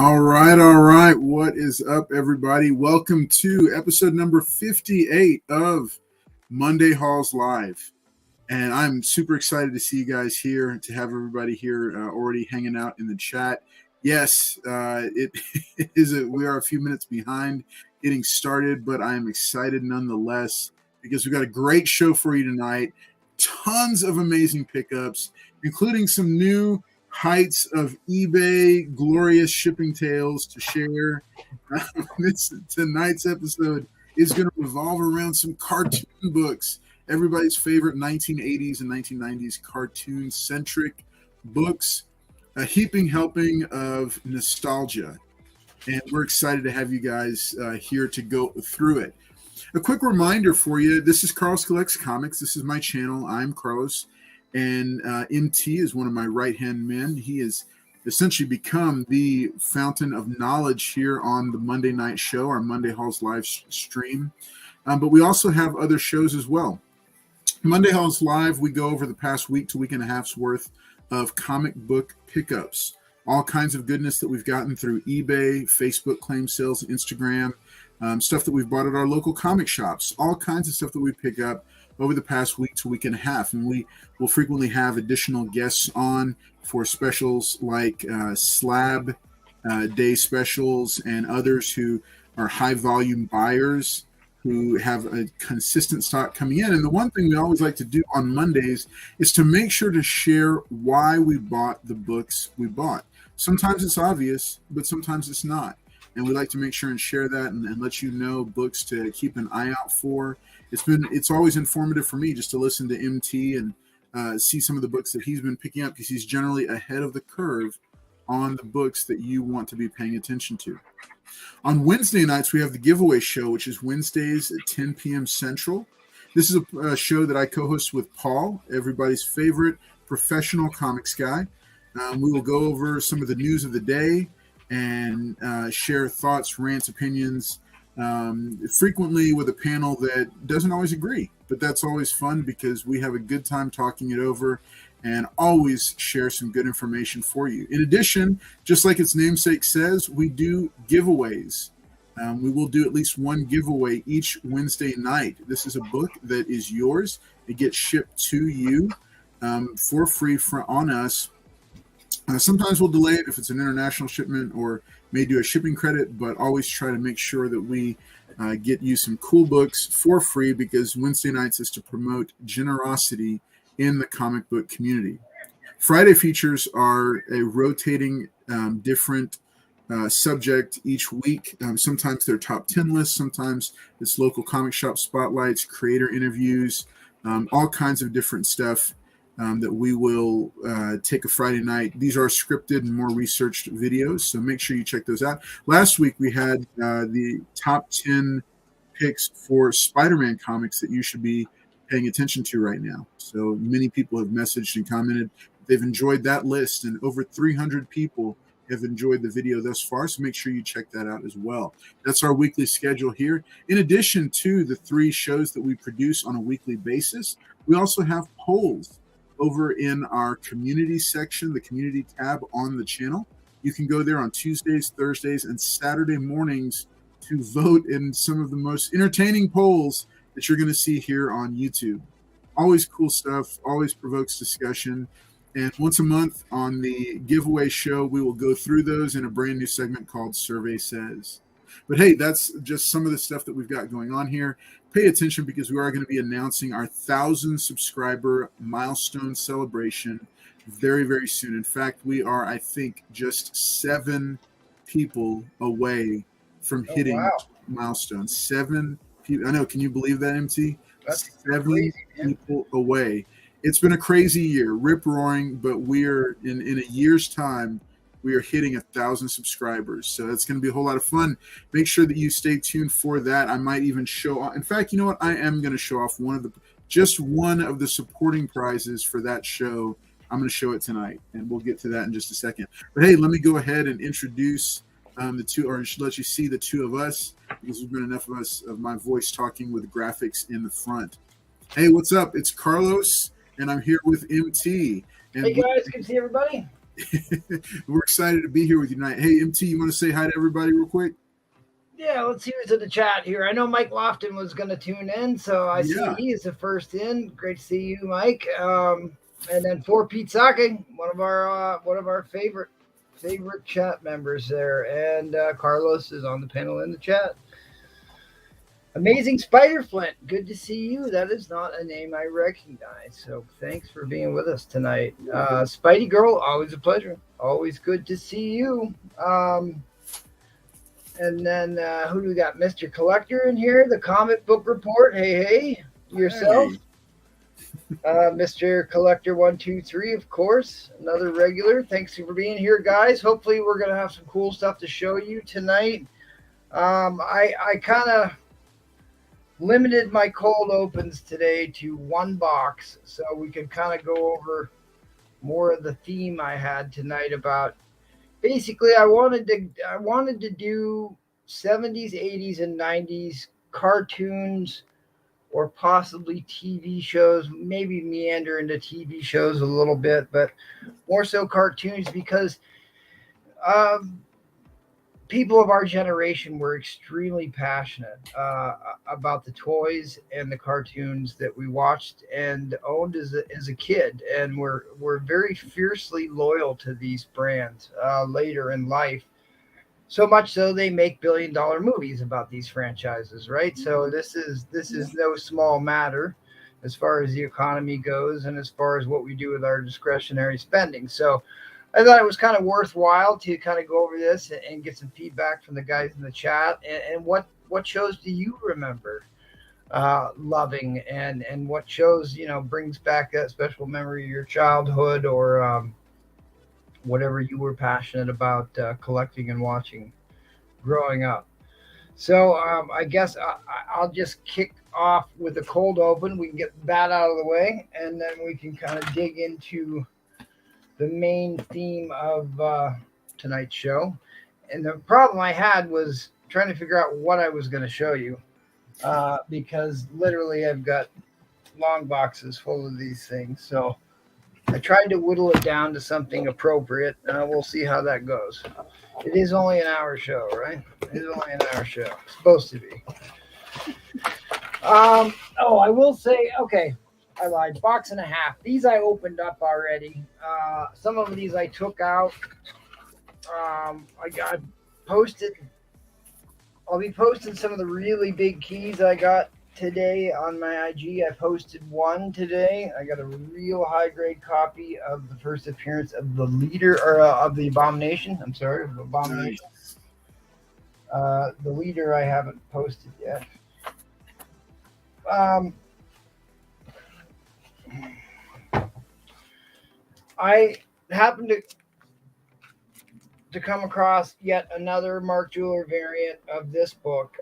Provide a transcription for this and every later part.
All right, all right. What is up, everybody? Welcome to episode number 58 of Monday Halls Live. And I'm super excited to see you guys here, to have everybody here already hanging out in the chat. Yes, we are a few minutes behind getting started, but I'm excited nonetheless because we've got a great show for you tonight. Tons of amazing pickups, including some new heights of eBay glorious shipping tales to share. Tonight's episode is going to revolve around some cartoon books, everybody's favorite 1980s and 1990s cartoon-centric books, a heaping helping of nostalgia. And we're excited to have you guys here to go through it. A quick reminder for you, this is Carlos Collects Comics. This is my channel. I'm Carlos. And MT is one of my right-hand men. He has essentially become the fountain of knowledge here on the Monday night show, our Monday Halls live stream. But we also have other shows as well. Monday Halls Live, we go over the past week to week and a half's worth of comic book pickups. All kinds of goodness that we've gotten through eBay, Facebook claim sales, Instagram, stuff that we've bought at our local comic shops, all kinds of stuff that we pick up over the past week to week and a half. And we will frequently have additional guests on for specials like slab day specials and others who are high volume buyers who have a consistent stock coming in. And the one thing we always like to do on Mondays is to make sure to share why we bought the books we bought. Sometimes it's obvious, but sometimes it's not. And we like to make sure and share that and let you know books to keep an eye out for. It's always informative for me just to listen to MT and see some of the books that he's been picking up, because he's generally ahead of the curve on the books that you want to be paying attention to. On Wednesday nights, we have the giveaway show, which is Wednesdays at 10 p.m. Central. This is a show that I co-host with Paul, everybody's favorite professional comics guy. We will go over some of the news of the day and share thoughts, rants, opinions, frequently with a panel that doesn't always agree, but that's always fun because we have a good time talking it over and always share some good information for you. In addition, just like its namesake says, we do giveaways. We will do at least one giveaway each Wednesday night. This is a book that is yours. It gets shipped to you for free on us. Sometimes we'll delay it if it's an international shipment or may do a shipping credit, but always try to make sure that we get you some cool books for free, because Wednesday nights is to promote generosity in the comic book community. Friday features are a rotating different subject each week. Sometimes they're top 10 lists, sometimes it's local comic shop spotlights, creator interviews, all kinds of different stuff that we will take a Friday night. These are scripted and more researched videos, so make sure you check those out. Last week we had the top 10 picks for Spider-Man comics that you should be paying attention to right now. So many people have messaged and commented they've enjoyed that list, and over 300 people have enjoyed the video thus far, so make sure you check that out as well. That's our weekly schedule here. In addition to the 3 shows that we produce on a weekly basis, we also have polls over in our community section, the community tab on the channel. You can go there on Tuesdays, Thursdays, and Saturday mornings to vote in some of the most entertaining polls that you're going to see here on YouTube. Always cool stuff, always provokes discussion. And once a month on the giveaway show, we will go through those in a brand new segment called Survey Says. But hey, that's just some of the stuff that we've got going on here. Pay attention, because we are going to be announcing our 1,000 subscriber milestone celebration very, very soon. In fact, we are, I think, just 7 people away from hitting milestone. 7 people. I know. Can you believe that, MT? That's 7 crazy, people away. It's been a crazy year, rip roaring, but we're in a year's time, we are hitting 1,000 subscribers. So that's going to be a whole lot of fun. Make sure that you stay tuned for that. I might even show off. In fact, you know what? I am going to show off one of the supporting prizes for that show. I'm going to show it tonight, and we'll get to that in just a second. But hey, let me go ahead and introduce the two, or let you see the two of us, because there's been enough of us of my voice talking with graphics in the front. Hey, what's up? It's Carlos, and I'm here with MT. And hey guys, good to see everybody. We're excited to be here with you tonight. Hey, MT, you want to say hi to everybody real quick? Yeah, let's see who's in the chat here. I know Mike Lofton was going to tune in, so I see Yeah. he is the first in. Great to see you, Mike. And then for Pete Sake, one of our favorite chat members there, and Carlos is on the panel in the chat. Amazing Spider Flint, good to see you. That is not a name I recognize, so thanks for being with us tonight. Spidey Girl, always a pleasure. Always good to see you. And then who do we got? Mr. Collector in here, the comic book report. Hey, yourself. Hey. Mr. Collector 123, of course, another regular. Thanks for being here, guys. Hopefully, we're gonna have some cool stuff to show you tonight. I kind of limited my cold opens today to one box, so we could kind of go over more of the theme I had tonight about. Basically, I wanted to do 70s, 80s, and 90s cartoons or possibly TV shows, maybe meander into TV shows a little bit, but more so cartoons because people of our generation were extremely passionate about the toys and the cartoons that we watched and owned as a kid, and we're very fiercely loyal to these brands later in life. So much so they make billion-dollar movies about these franchises, right? So this is no small matter as far as the economy goes and as far as what we do with our discretionary spending. So I thought it was kind of worthwhile to kind of go over this and get some feedback from the guys in the chat. And what shows do you remember loving, and what shows brings back that special memory of your childhood, or whatever you were passionate about collecting and watching growing up. So I guess I'll just kick off with a cold open. We can get that out of the way, and then we can kind of dig into the main theme of tonight's show. And the problem I had was trying to figure out what I was going to show you, because literally I've got long boxes full of these things. So I tried to whittle it down to something appropriate. We'll see how that goes. It is only an hour show, right? It is only an hour show. It's supposed to be. I will say, okay, I lied. Box and a half. These I opened up already. Some of these I took out. I got posted. I'll be posting some of the really big keys I got today on my IG. I posted one today. I got a real high grade copy of the first appearance of the leader, or of the Abomination. I'm sorry, of Abomination. Nice. The leader I haven't posted yet. I happened to come across yet another Mark Jeweler variant of this book.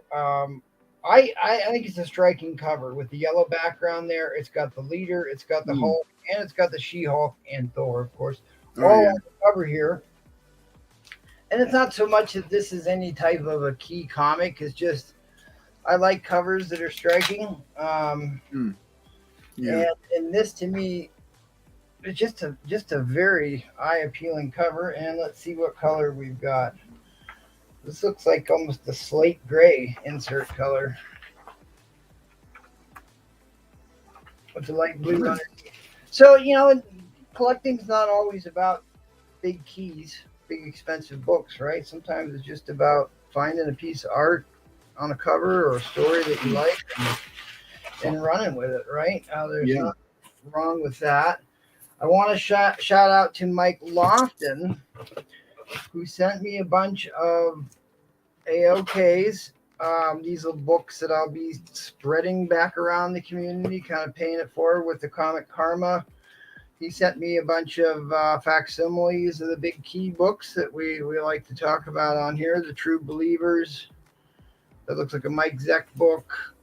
I think it's a striking cover with the yellow background there. It's got the leader, it's got the Hulk, and it's got the She-Hulk and Thor, of course, all on the cover here. And it's not so much that this is any type of a key comic. It's just I like covers that are striking. And this to me, it's just a very eye-appealing cover. And let's see what color we've got. This looks like almost a slate gray insert color with the light blue underneath. So, collecting's not always about big keys, big expensive books, right? Sometimes it's just about finding a piece of art on a cover or a story that you like and running with it, right? There's nothing wrong with that. I want to shout out to Mike Lofton, who sent me a bunch of AOKs. These are books that I'll be spreading back around the community, kind of paying it forward with the Comic Karma. He sent me a bunch of facsimiles of the big key books that we like to talk about on here. The True Believers. That looks like a Mike Zeck book.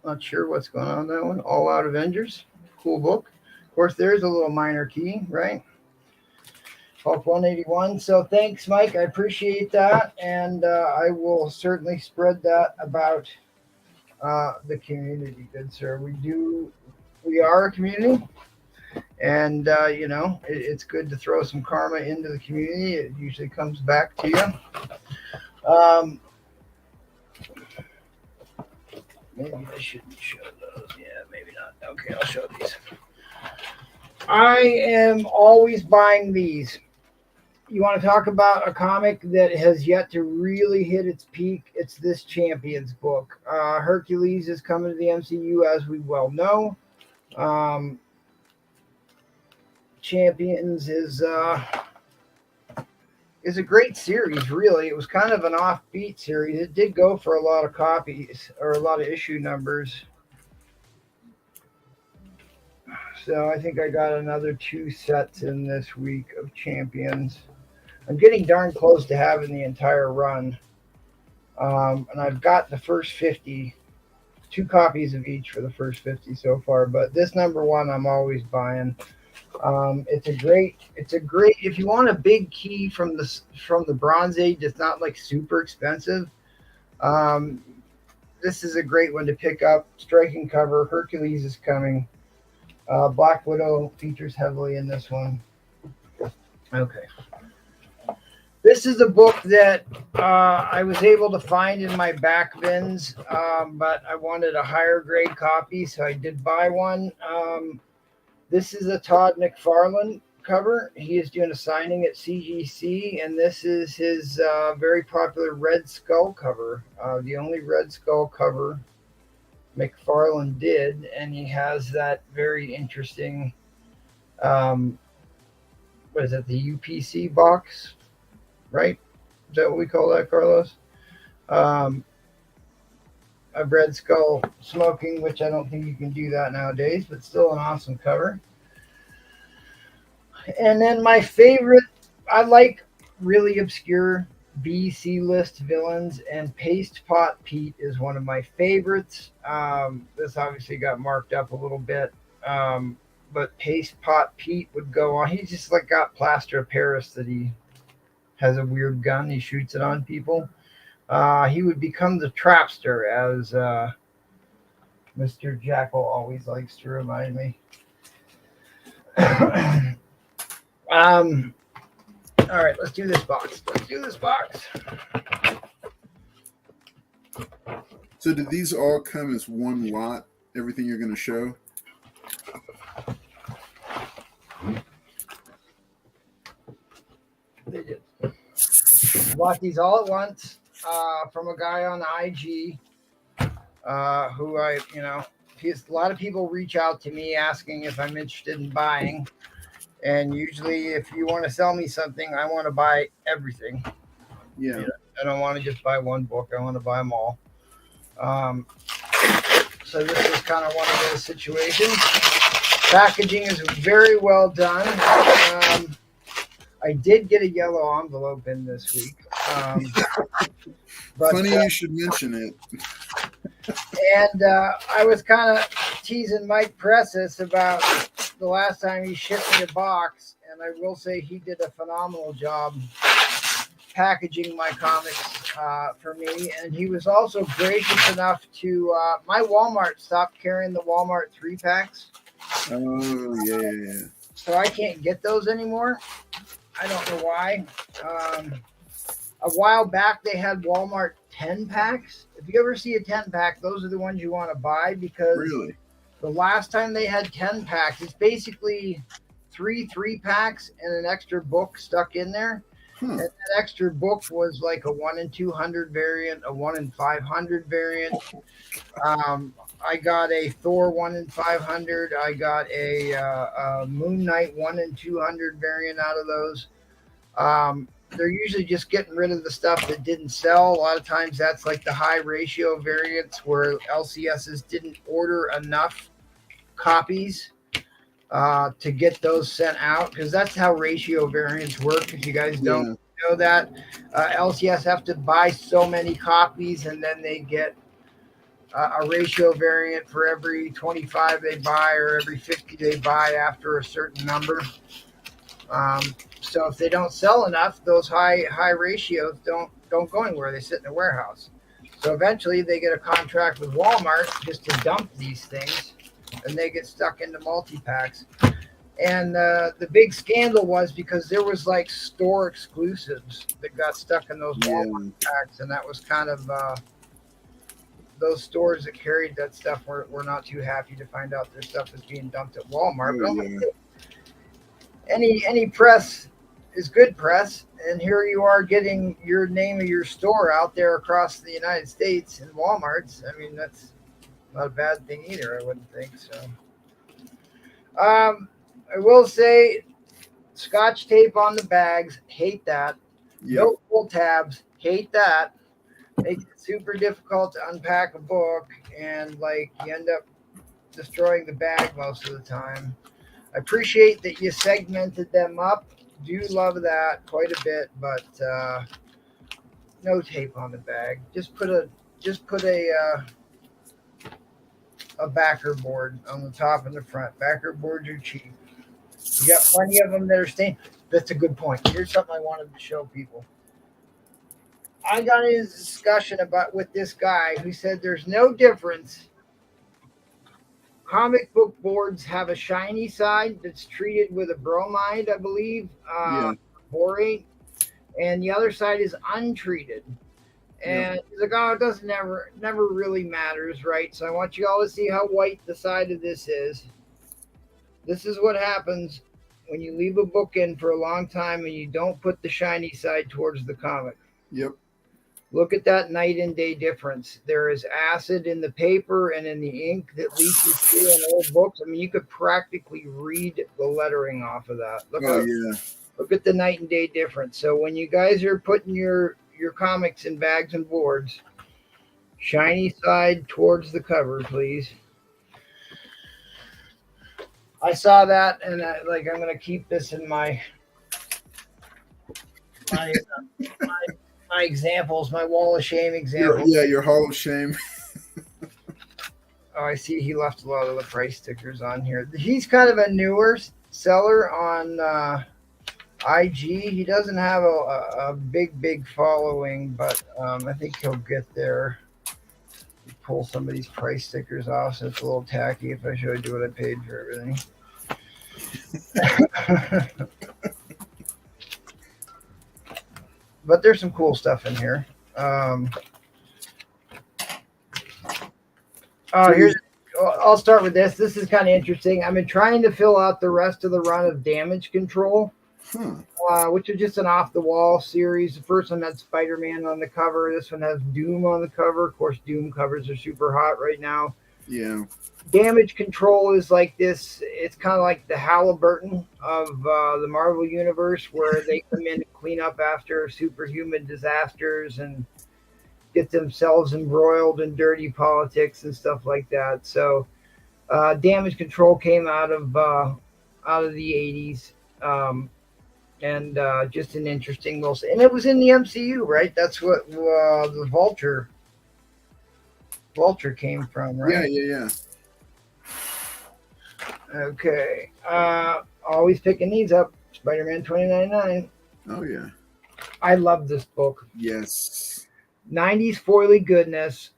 Not sure what's going on with that one. All Out Avengers. Cool book. Of course, there's a little minor key, right? Hulk 181. So thanks, Mike. I appreciate that. And I will certainly spread that about the community, good sir. We do We are a community, and it's good to throw some karma into the community. It usually comes back to you. Maybe I shouldn't show those. Yeah, maybe not. Okay, I'll show these. I am always buying these. You want to talk about a comic that has yet to really hit its peak? It's this Champions book. Hercules is coming to the MCU, as we well know. Champions is a great series, really. It was kind of an offbeat series. It did go for a lot of copies or a lot of issue numbers. So I think I got another 2 sets in this week of Champions. I'm getting darn close to having the entire run. And I've got the first 50, 2 copies of each for the first 50 so far. But this number 1 I'm always buying. It's a great, if you want a big key from the Bronze Age, it's not like super expensive. This is a great one to pick up. Striking cover. Hercules is coming. Black Widow features heavily in this one. Okay. This is a book that I was able to find in my back bins, but I wanted a higher grade copy, so I did buy one. This is a Todd McFarlane cover. He is doing a signing at CGC, and this is his very popular Red Skull cover, the only Red Skull cover McFarlane did, and he has that very interesting, what is it, the UPC box, right? Is that what we call that, Carlos? A Red Skull smoking, which I don't think you can do that nowadays, but still an awesome cover. And then my favorite, I like really obscure B-C list villains, and Paste Pot Pete is one of my favorites. This obviously got marked up a little bit, but Paste Pot Pete would go on. He's just like got plaster of Paris that he has a weird gun. He shoots it on people. He would become the Trapster, as Mr. Jackal always likes to remind me. All right, let's do this box. So did these all come as one lot, everything you're going to show? They did. Bought these all at once from a guy on IG who a lot of people reach out to me asking if I'm interested in buying. And usually if you want to sell me something, I want to buy everything. Yeah. I don't want to just buy one book. I want to buy them all. So this is kind of one of those situations. Packaging is very well done. I did get a yellow envelope in this week. But, funny you should mention it. And I was kind of teasing Mike Pressis about the last time he shipped me a box, and I will say he did a phenomenal job packaging my comics for me. And he was also gracious enough to my Walmart stopped carrying the Walmart 3-packs. Oh, yeah. So I can't get those anymore. I don't know why. A while back, they had Walmart 10-packs. If you ever see a 10-pack, those are the ones you want to buy, because really? The last time they had 10-packs, it's basically 3-packs and an extra book stuck in there. And that extra book was like a 1 in 200 variant, a 1 in 500 variant. I got a Thor 1 in 500. I got a Moon Knight 1 in 200 variant out of those. They're usually just getting rid of the stuff that didn't sell. A lot of times that's like the high ratio variants where LCSs didn't order enough copies to get those sent out, because that's how ratio variants work. If you guys don't know that, LCS have to buy so many copies, and then they get a ratio variant for every 25 they buy or every 50 they buy after a certain number. So if they don't sell enough, those high ratios don't go anywhere. They sit in a warehouse. So eventually they get a contract with Walmart just to dump these things. and they get stuck into multi-packs. And the big scandal was because there was like store exclusives that got stuck in those Walmart packs, and that was kind of those stores that carried that stuff were not too happy to find out their stuff was being dumped at Walmart. But any press is good press, and here you are getting your name of your store out there across the United States in Walmarts. I mean, that's not a bad thing either, I wouldn't think so. I will say, Scotch tape on the bags, hate that. No pull tabs, hate that. Makes it super difficult to unpack a book, and like you end up destroying the bag most of the time. I appreciate that you segmented them up. Do love that quite a bit, but no tape on the bag. Just put a backer board on the top and the front. Backer boards are cheap. You got plenty of them that are stained. That's a good point. Here's something I wanted to show people. I got in a discussion with this guy who said there's no difference. Comic book boards have a shiny side that's treated with a bromide, I believe, borate, and the other side is untreated. And he's like, oh, it doesn't never really matters, right? So I want you all to see how white the side of this is. This is what happens when you leave a book in for a long time and you don't put the shiny side towards the comic. Yep. Look at that night and day difference. There is acid in the paper and in the ink that leaches through in old books. I mean, you could practically read the lettering off of that. Look at the night and day difference. So when you guys are putting your comics in bags and boards, shiny side towards the cover, please. I saw that, and I'm going to keep this in my examples, my wall of shame examples. Your hall of shame. Oh, I see he left a lot of the price stickers on here. He's kind of a newer seller on IG. He doesn't have a big following, but I think he'll get there. Pull some of these price stickers off, so it's a little tacky if I showed you what I paid for everything. But there's some cool stuff in here. I'll start with this. This is kind of interesting. I've been trying to fill out the rest of the run of Damage Control, which is just an off-the-wall series. The first one had Spider-Man on the cover. This one has Doom on the cover. Of course, Doom covers are super hot right now. Yeah. Damage Control is like this. It's kind of like the Halliburton of the Marvel Universe, where they come in and clean up after superhuman disasters and get themselves embroiled in dirty politics and stuff like that. So Damage Control came out of the 80s. And just an interesting little, and it was in the MCU, right? That's what the Vulture came from, right? Yeah. Okay. Always picking these up. Spider-Man 2099. Oh yeah. I love this book. Yes. 90s foily goodness.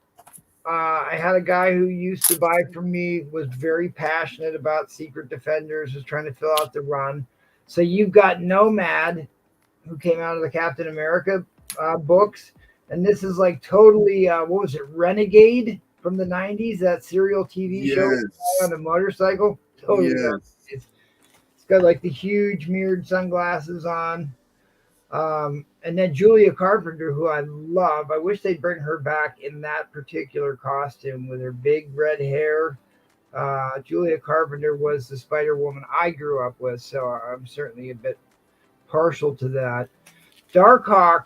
I had a guy who used to buy from me, was very passionate about Secret Defenders, was trying to fill out the run. So you've got Nomad, who came out of the Captain America books. And this is like totally, what was it, Renegade from the 90s, that serial TV show on a motorcycle? Totally. It's got like the huge mirrored sunglasses on. And then Julia Carpenter, who I love. I wish they'd bring her back in that particular costume with her big red hair. Julia Carpenter was the Spider-Woman I grew up with, so I'm certainly a bit partial to that. Darkhawk,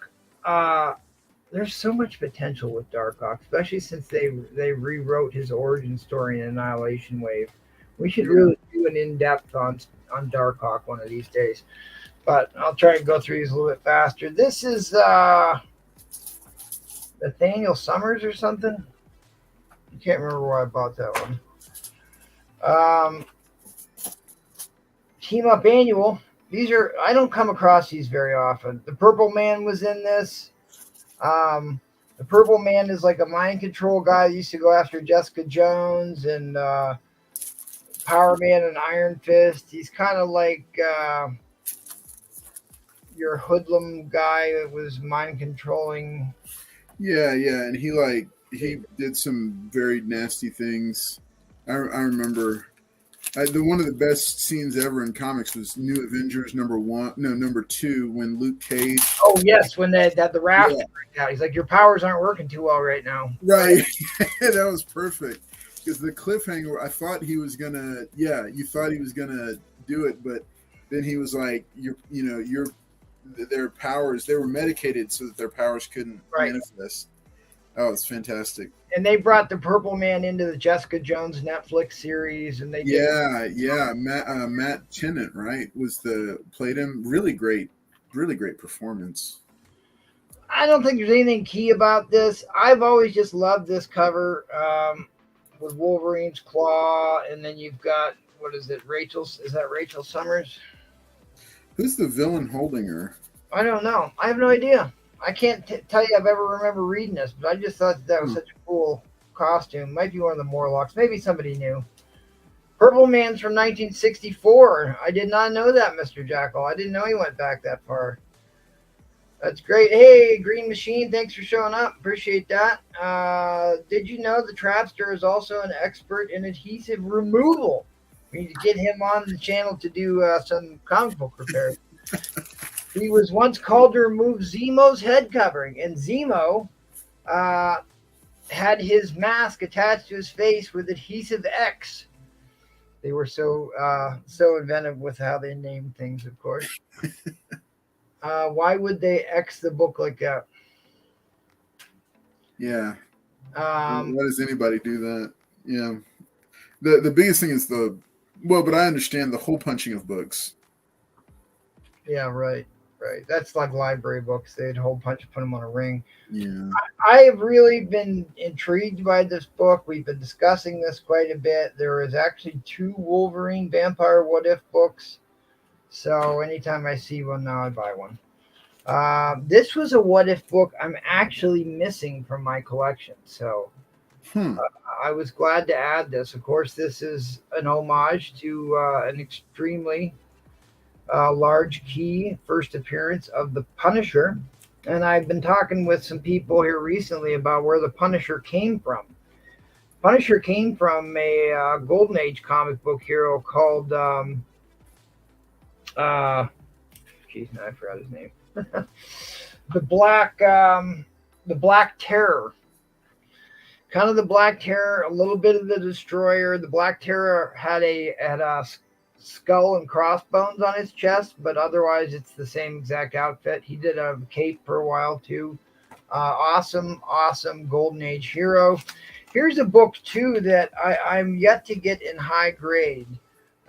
there's so much potential with Darkhawk, especially since they rewrote his origin story in Annihilation Wave. We should really do an in-depth on Darkhawk one of these days. But I'll try and go through these a little bit faster. This is Nathaniel Summers or something. I can't remember where I bought that one. Team Up Annual. These are, I don't come across these very often. The Purple Man was in this. The Purple Man is like a mind control guy that used to go after Jessica Jones and Power Man and Iron Fist. He's kind of like your hoodlum guy that was mind controlling. Yeah, and he did some very nasty things. I remember one of the best scenes ever in comics was New Avengers number 2, when Luke Cage. Oh yes, when they had the raft out. He's like, your powers aren't working too well right now. Right. That was perfect. Because the cliffhanger, I thought he was gonna. Yeah, you thought he was gonna do it, but then he was like, their powers. They were medicated so that their powers couldn't manifest. Oh, it's fantastic. And they brought the Purple Man into the Jessica Jones Netflix series, and they Matt Tennant, right, played him. Really great performance. I don't think there's anything key about this. I've always just loved this cover with Wolverine's claw, and then you've got, what is it, is that Rachel Summers? Who's the villain holding her? I don't know. I have no idea. I can't tell you I've ever remember reading this, but I just thought that was such a cool costume. Might be one of the Morlocks. Maybe somebody new. Purple Man's from 1964. I did not know that, Mr. Jackal. I didn't know he went back that far. That's great. Hey, Green Machine, thanks for showing up. Appreciate that. Did you know the Trapster is also an expert in adhesive removal? We need to get him on the channel to do some comic book repairs. He was once called to remove Zemo's head covering, and Zemo had his mask attached to his face with adhesive X. They were so inventive with how they named things, of course. Why would they X the book like that? Yeah. Why does anybody do that? Yeah. The biggest thing is but I understand the hole punching of books. Yeah, right. That's like library books. They'd hole punch, put them on a ring. Yeah. I have really been intrigued by this book. We've been discussing this quite a bit. There is actually 2 Wolverine Vampire What If books. So anytime I see one now, I buy one. This was a What If book I'm actually missing from my collection. So I was glad to add this. Of course, this is an homage to an extremely large key first appearance of the Punisher. And I've been talking with some people here recently about where the Punisher came from. Punisher came from a Golden Age comic book hero called now I forgot his name. the Black Terror. Kind of the Black Terror, a little bit of the Destroyer. The Black Terror had a skull and crossbones on his chest, but otherwise it's the same exact outfit. He did a cape for a while too. Awesome Golden Age hero. Here's a book too that I'm yet to get in high grade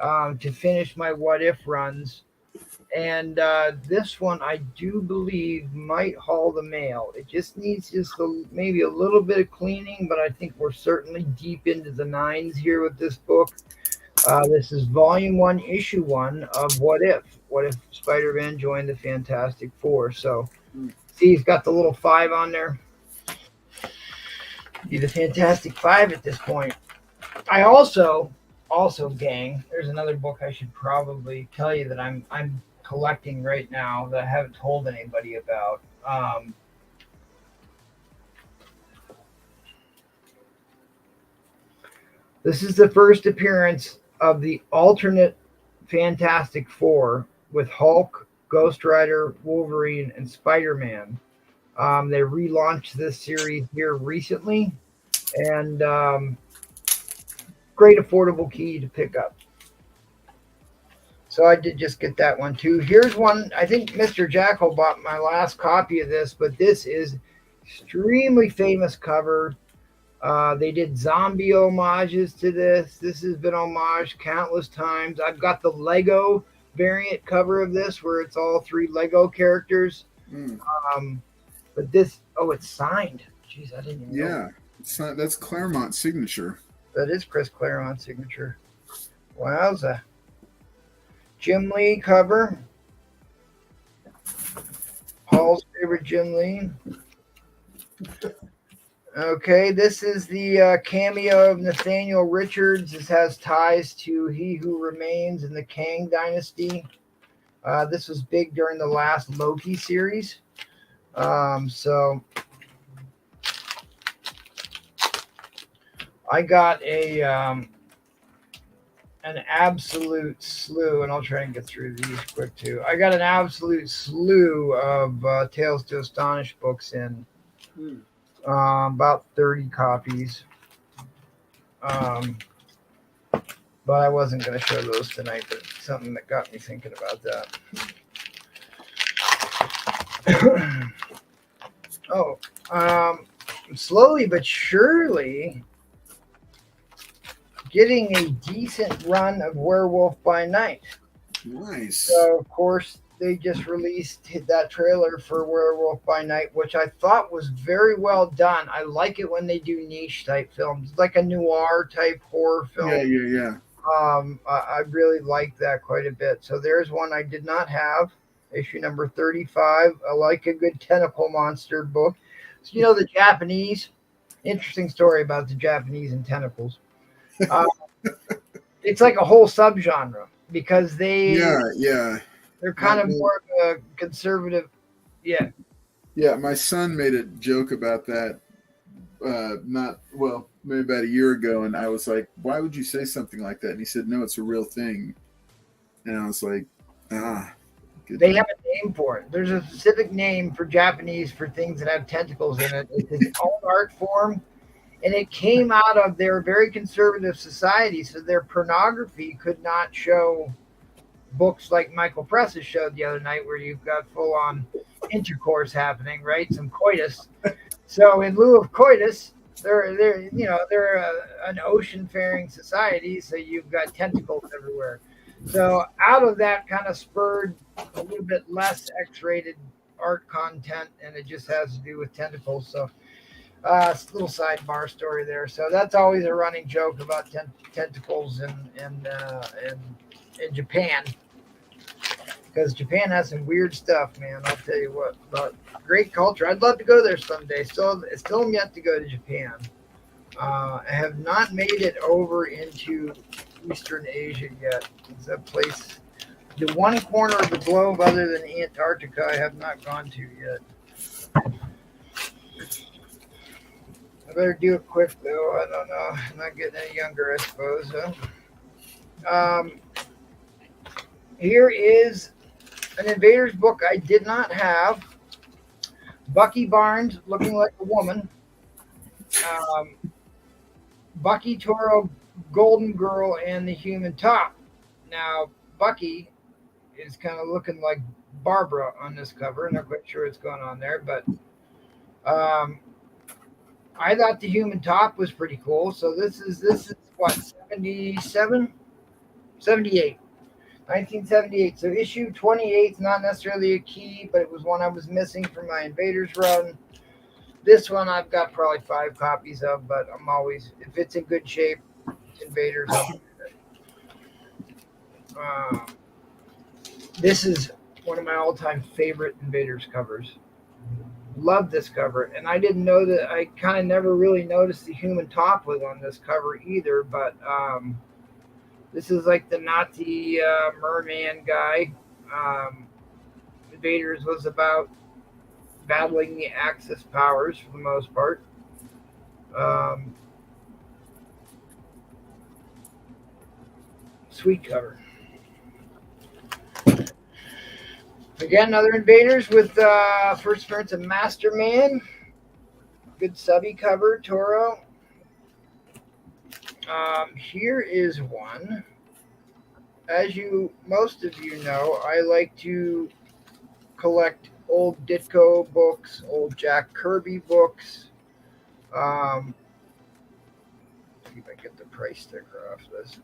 to finish my What If runs. And this one I do believe might haul the mail. It just needs maybe a little bit of cleaning, but I think we're certainly deep into the 9s here with this book. This is Volume 1, Issue 1 of What If. What if Spider-Man joined the Fantastic Four? So, see, he's got the little 5 on there. Be the Fantastic 5 at this point. I also, gang, there's another book I should probably tell you that I'm collecting right now that I haven't told anybody about. This is the first appearance of the alternate Fantastic Four with Hulk, Ghost Rider, Wolverine, and Spider-Man. They relaunched this series here recently, and great affordable key to pick up. So I did just get that one too. Here's one. I think Mr. Jackal bought my last copy of this, but this is extremely famous cover. They did zombie homages to this. This has been homaged countless times. I've got the Lego variant cover of this where it's all 3 Lego characters. But this, it's signed. Jeez, I didn't even know. Yeah, that's Claremont's signature. That is Chris Claremont's signature. Wowza. Jim Lee cover. Paul's favorite Jim Lee. Okay, this is the cameo of Nathaniel Richards. This has ties to He Who Remains in the Kang Dynasty. This was big during the last Loki series. So I got an absolute slew, and I'll try and get through these quick too. I got an absolute slew of Tales to Astonish books in. About 30 copies. But I wasn't going to show those tonight, but something that got me thinking about that. Slowly but surely getting a decent run of Werewolf by Night. Nice. So, of course, they just released that trailer for Werewolf by Night, which I thought was very well done. I like it when they do niche type films, like a noir type horror film. Yeah. I really like that quite a bit. So there's one I did not have, issue number 35. I like a good tentacle monster book. So, you know, the Japanese, interesting story about the Japanese and tentacles. It's like a whole subgenre because they're kind of more of a conservative. Yeah, my son made a joke about that maybe about a year ago, and I was like, why would you say something like that? And he said, no, it's a real thing. And I was like, they have a name for it. There's a specific name for Japanese for things that have tentacles in it. It's its own art form. And it came out of their very conservative society, so their pornography could not show books like Michael Press's showed the other night, where you've got full-on intercourse happening, right? Some coitus. So in lieu of coitus, they're an ocean-faring society, so you've got tentacles everywhere. So out of that kind of spurred a little bit less X-rated art content, and it just has to do with tentacles. So. Little sidebar story there. So that's always a running joke about tentacles in Japan, because Japan has some weird stuff, man. I'll tell you what. But great culture. I'd love to go there someday. Still am yet to go to Japan. I have not made it over into Eastern Asia yet. It's a place, the one corner of the globe other than Antarctica, I have not gone to yet. I better do it quick, though. I don't know. I'm not getting any younger, I suppose. Here is an Invaders book I did not have. Bucky Barnes, looking like a woman. Bucky, Toro, Golden Girl, and the Human Top. Now, Bucky is kind of looking like Barbara on this cover. Not quite sure what's going on there, but... I thought the Human Top was pretty cool. So this is what, 77? 78. 1978. So issue 28 is not necessarily a key, but it was one I was missing from my Invaders run. This one I've got probably 5 copies of, but I'm always, if it's in good shape, it's Invaders. This is one of my all-time favorite Invaders covers. Love this cover, and I didn't know that. I kind of never really noticed the Human Top was on this cover either, but this is like the Nazi merman guy. Invaders was about battling the Axis powers for the most part. Sweet cover. Again, another Invaders with first appearance of Masterman. Good subby cover, Toro. Here is one. As most of you know, I like to collect old Ditko books, old Jack Kirby books. See if I get the price sticker off this.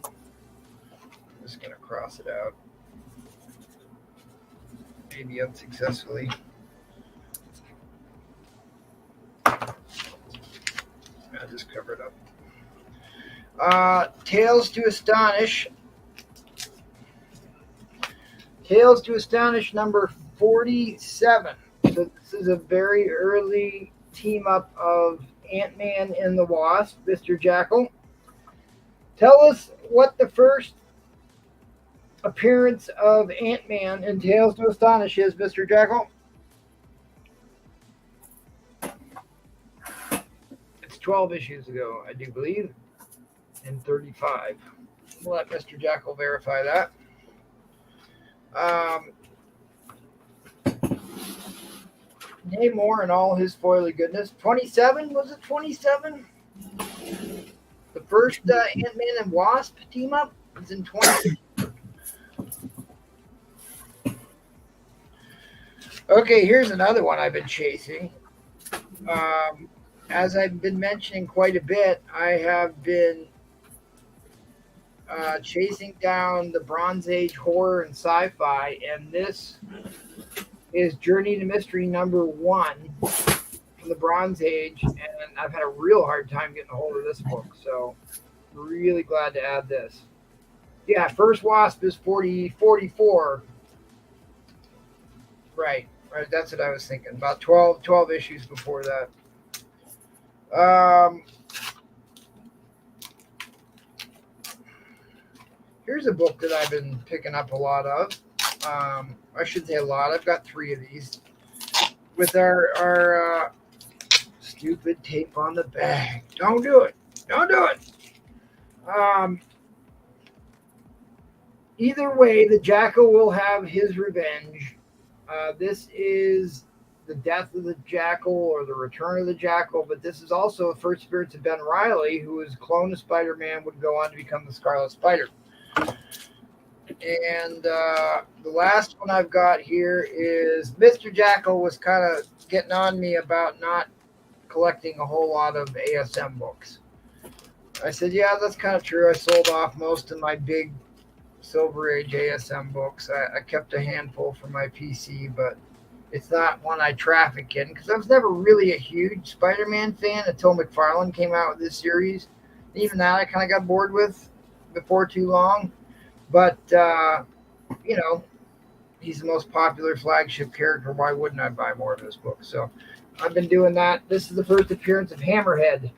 I'm just going to cross it out. Maybe unsuccessfully. I'll just cover it up. Tales to Astonish. Tales to Astonish number 47. So this This is a very early team up of Ant-Man and the Wasp, Mr. Jackal. Tell us what the first appearance of Ant-Man in Tales to Astonish is, Mr. Jackal. It's 12 issues ago, I do believe, and 35. We'll let Mr. Jackal verify that. Namor and all his foily goodness. 27? Was it 27? The first Ant-Man and Wasp team up is in 20. Okay, here's another one I've been chasing. As I've been mentioning quite a bit, I have been chasing down the Bronze Age horror and sci-fi, and this is Journey to Mystery #1 from the Bronze Age, and I've had a real hard time getting a hold of this book, so really glad to add this. Yeah, first Wasp is 44. Right, that's what I was thinking. About 12 issues before that. Here's a book that I've been picking up a lot of. I should say a lot. I've got 3 of these with our stupid tape on the bag. Don't do it. Don't do it. Either way, the Jackal will have his revenge. This is the death of the Jackal or the return of the Jackal, but this is also the first appearance of Ben Reilly, who is a clone of Spider-Man, would go on to become the Scarlet Spider. And the last one I've got here is Mr. Jackal was kind of getting on me about not collecting a whole lot of ASM books. I said, yeah, that's kind of true. I sold off most of my big Silver Age ASM books. I kept a handful for my PC, but it's not one I traffic in because I was never really a huge Spider-Man fan until McFarlane came out with this series. Even that I kind of got bored with before too long. But, he's the most popular flagship character. Why wouldn't I buy more of his books? So I've been doing that. This is the first appearance of Hammerhead.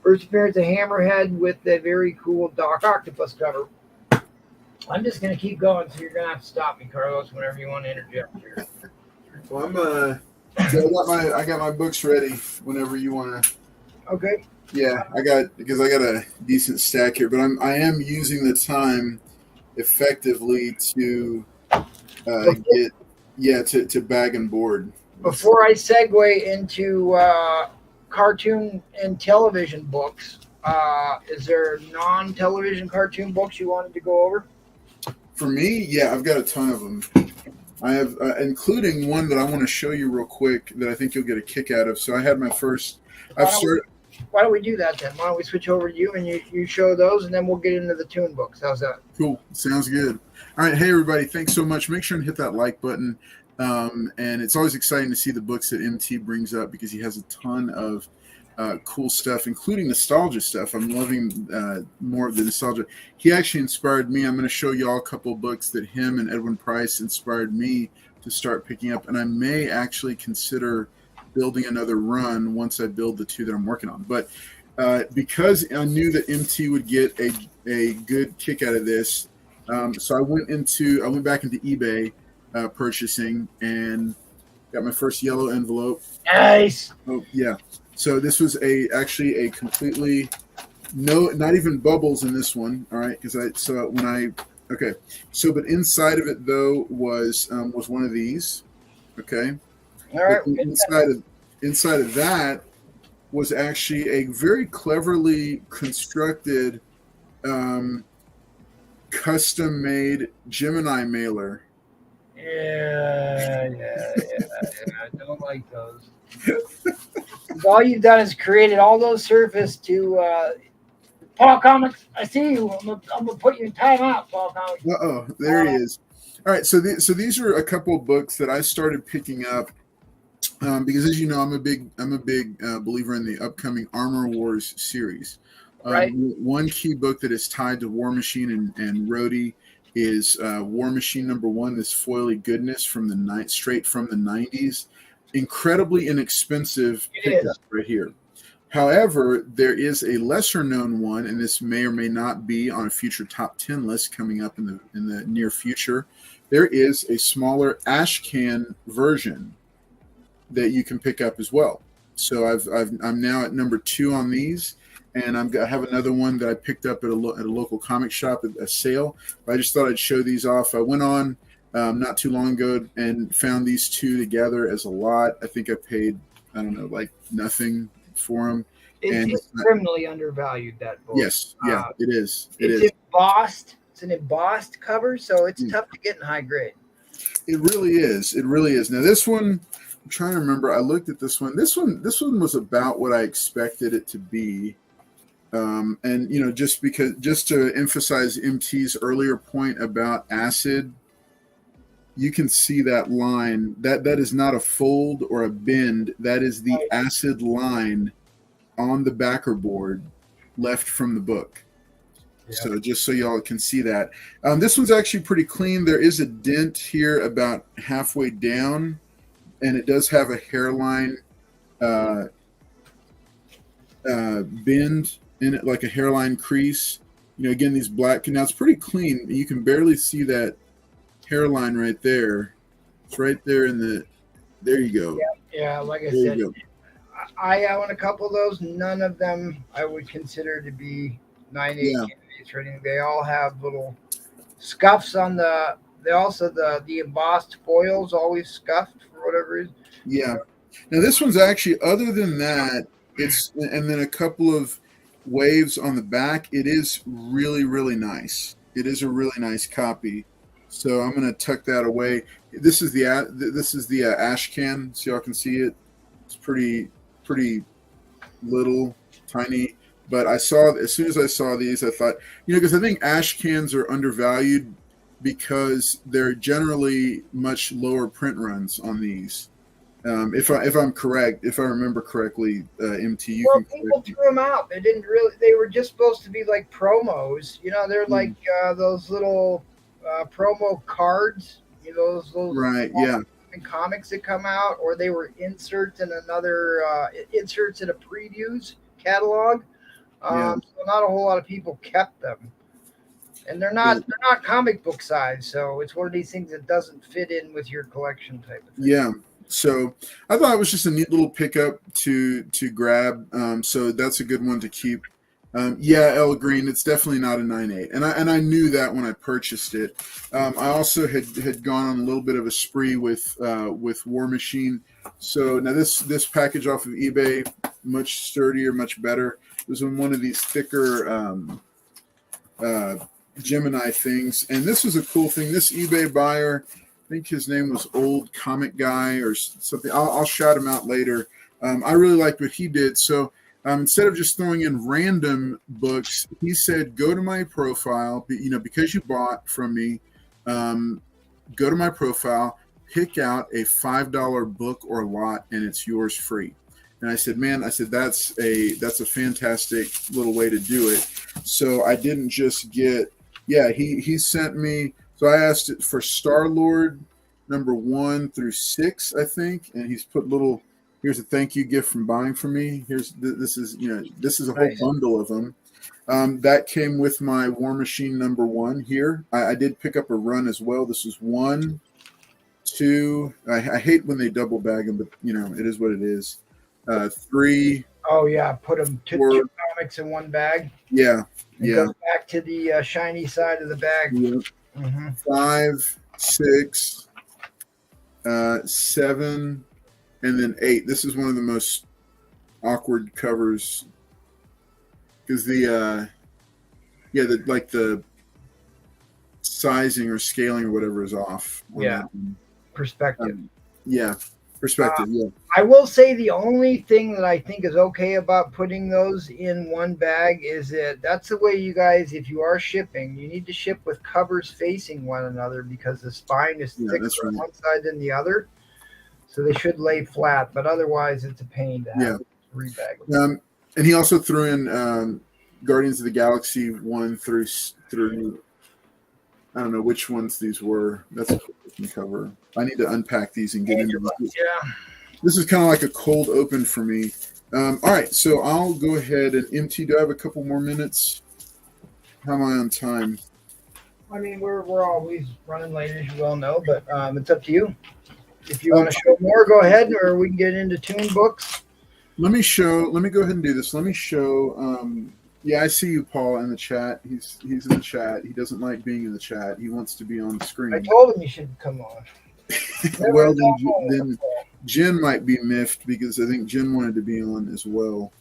First appearance of Hammerhead with the very cool Doc Octopus cover. I'm just going to keep going, so you're going to have to stop me, Carlos, whenever you want to interject here. Well, I got my books ready whenever you want to. Okay. Yeah, I got a decent stack here, but I am using the time effectively to to bag and board. Before I segue into cartoon and television books, is there non-television cartoon books you wanted to go over? For me, yeah, I've got a ton of them. I have, including one that I want to show you real quick that I think you'll get a kick out of. So I had my first. Why don't we do that then? Why don't we switch over to you and you show those, and then we'll get into the Toon books. How's that? Cool. Sounds good. All right. Hey, everybody. Thanks so much. Make sure and hit that like button. And it's always exciting to see the books that MT brings up because he has a ton of cool stuff, including nostalgia stuff. I'm loving more of the nostalgia. He actually inspired me. I'm going to show y'all a couple of books that him and Edwin Price inspired me to start picking up. And I may actually consider building another run once I build the 2 that I'm working on. But because I knew that MT would get a good kick out of this, so I went back into eBay purchasing and got my first yellow envelope. Nice. Oh yeah. So this was actually a completely not even bubbles in this one. All right, but inside of it though was one of these. Okay. All right. Inside of that was actually a very cleverly constructed, custom-made Gemini mailer. Yeah. I don't like those. All you've done is created all those surface to Paul Comics. I see you. I'm gonna put you in timeout, Paul Comics. There he is. All right, so these are a couple of books that I started picking up because, as you know, I'm a big believer in the upcoming Armor Wars series. Right. One key book that is tied to War Machine and Rhodey is War Machine #1. This foily goodness straight from the 90s. incredibly inexpensive It pickup is. right here. However, there is a lesser known one, and this may or may not be on a future top 10 list coming up in the near future. There is a smaller ash can version that you can pick up as well. So I'm now at number 2 on these, and I have another one that I picked up at a local comic shop at a sale. But I just thought I'd show these off. I went on not too long ago and found these two together as a lot. I think I paid, I don't know, like nothing for them. It's criminally undervalued, that book. Yes, yeah, it is. It's embossed. It's an embossed cover, so it's tough to get in high grade. It really is. It really is. Now this one, I'm trying to remember. I looked at this one. This one was about what I expected it to be. And just to emphasize MT's earlier point about acid, you can see that line. That is not a fold or a bend. That is the acid line on the backer board left from the book. Yep. So just so y'all can see that. This one's actually pretty clean. There is a dent here about halfway down, and it does have a hairline bend in it, like a hairline crease. Again, these black, now it's pretty clean. You can barely see that hairline right there. It's right there there you go. Yeah, like I said, I own a couple of those. None of them I would consider to be 9/8 candidates or anything. They all have little scuffs on the embossed foils always scuffed for whatever reason. Yeah. Now this one's actually, other than that, and then a couple of waves on the back, it is really, really nice. It is a really nice copy. So I'm going to tuck that away. This is the ash can, so y'all can see it. It's pretty little, tiny. But as soon as I saw these, I thought, because I think ash cans are undervalued because they're generally much lower print runs on these. If I'm correct, if I remember correctly, MT. People threw them out. They didn't really. They were just supposed to be like promos. They're like those little promo cards. Those right. Yeah. Comics that come out, or they were inserts in inserts in a previews catalog. So not a whole lot of people kept them, and they're not comic book size. So it's one of these things that doesn't fit in with your collection type of thing. Yeah. So I thought it was just a neat little pickup to grab. So that's a good one to keep. El Green, it's definitely not a 9/8, and I knew that when I purchased it. I also had gone on a little bit of a spree with War Machine. So now this package off of eBay, much sturdier, much better. It was in one of these thicker Gemini things, and this was a cool thing. This eBay buyer, I think his name was Old Comic Guy or something. I'll shout him out later. I really liked what he did. So instead of just throwing in random books, he said, go to my profile, because you bought from me, go to my profile, pick out a $5 book or lot, and it's yours free. And I said, that's a fantastic little way to do it. So I didn't just get, he sent me, so I asked it for Star-Lord number 1 through 6, I think, and he's put here's a thank you gift from buying from me. This is a whole bundle of them. That came with my War Machine number 1 here. I did pick up a run as well. This is 1, 2. I hate when they double bag them, but it is what it is. 3. Oh yeah, put them two comics in one bag. Yeah, Go back to the shiny side of the bag. Yep. Mm-hmm. 5, 6, 7, and then 8. This is one of the most awkward covers because the sizing or scaling or whatever is off. Yeah, perspective. Perspective. I will say the only thing that I think is okay about putting those in one bag is that's the way you guys, if you are shipping, you need to ship with covers facing one another because the spine is thicker on one side than the other. So they should lay flat, but otherwise it's a pain to have to rebag. And he also threw in Guardians of the Galaxy 1 through I don't know which ones these were. That's a cool cover. I need to unpack these and get into them. Yeah. this is kind of like a cold open for me. All right, so I'll go ahead and MT. Do I have a couple more minutes? How am I on time? I mean, we're always running late, as you well know, but it's up to you. If you want to show more, go ahead, or we can get into tune books. Let me go ahead and do this. Let me show. Yeah, I see you, Paul, in the chat. He's in the chat. He doesn't like being in the chat. He wants to be on the screen. I told him you should come on. Well, then Jen might be miffed because I think Jen wanted to be on as well.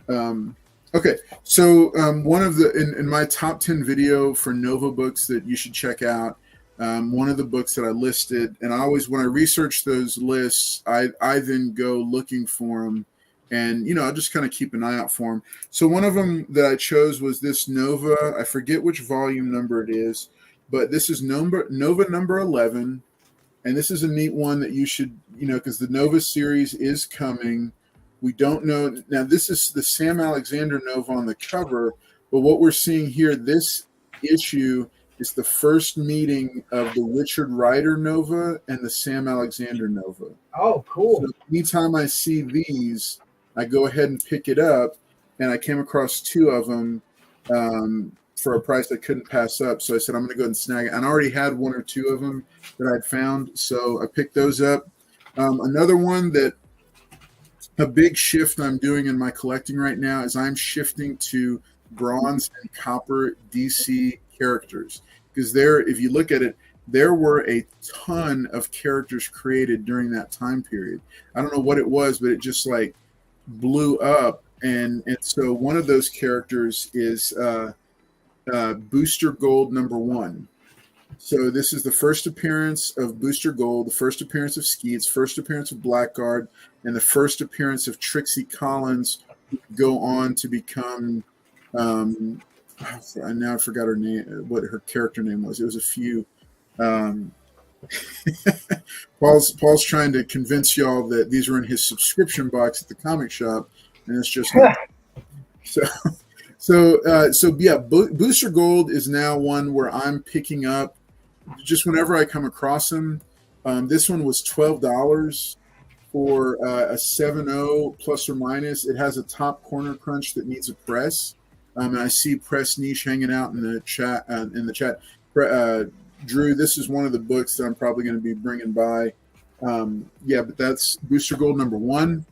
Okay, so one of the in my top 10 video for Nova books that you should check out, one of the books that I listed, and I always, when I research those lists, I then go looking for them, and I just kind of keep an eye out for them. So one of them that I chose was this Nova. I forget which volume number it is, but this is Nova number 11. And this is a neat one that you should, because the Nova series is coming. We don't know. Now, this is the Sam Alexander Nova on the cover, but what we're seeing here, this issue is the first meeting of the Richard Rider Nova and the Sam Alexander Nova. Oh, cool. So anytime I see these, I go ahead and pick it up, and I came across two of them for a price I couldn't pass up. So I said, I'm going to go ahead and snag it. And I already had one or two of them that I'd found. So I picked those up. Another one that a big shift I'm doing in my collecting right now is I'm shifting to bronze and copper DC characters. Because there, if you look at it, there were a ton of characters created during that time period. I don't know what it was, but it just like blew up. And so one of those characters is Booster Gold number 1. So this is the first appearance of Booster Gold, the first appearance of Skeets, first appearance of Blackguard, and the first appearance of Trixie Collins, who go on to become I forgot her name, what her character name was. It was a few. Paul's trying to convince y'all that these are in his subscription box at the comic shop, and it's just not. So yeah, Booster Gold is now one where I'm picking up just whenever I come across them. This one was $12 for a 7.0 plus or minus. It has a top corner crunch that needs a press. And I see Press Niche hanging out in the chat. Drew, this is one of the books that I'm probably going to be bringing by. Yeah, but that's Booster Gold number 1.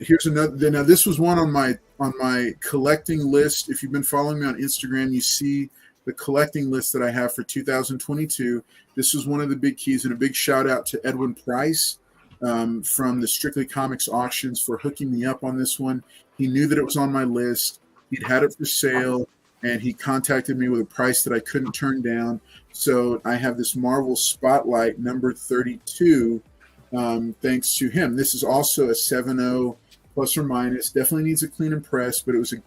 Here's another. Now, this was one on my collecting list. If you've been following me on Instagram, you see the collecting list that I have for 2022. This was one of the big keys, and a big shout out to Edwin Price from the Strictly Comics auctions for hooking me up on this one. He knew that it was on my list. He'd had it for sale, and he contacted me with a price that I couldn't turn down. So I have this Marvel Spotlight number 32, thanks to him. This is also a 7.0 plus or minus. Definitely needs a clean and press, but it was a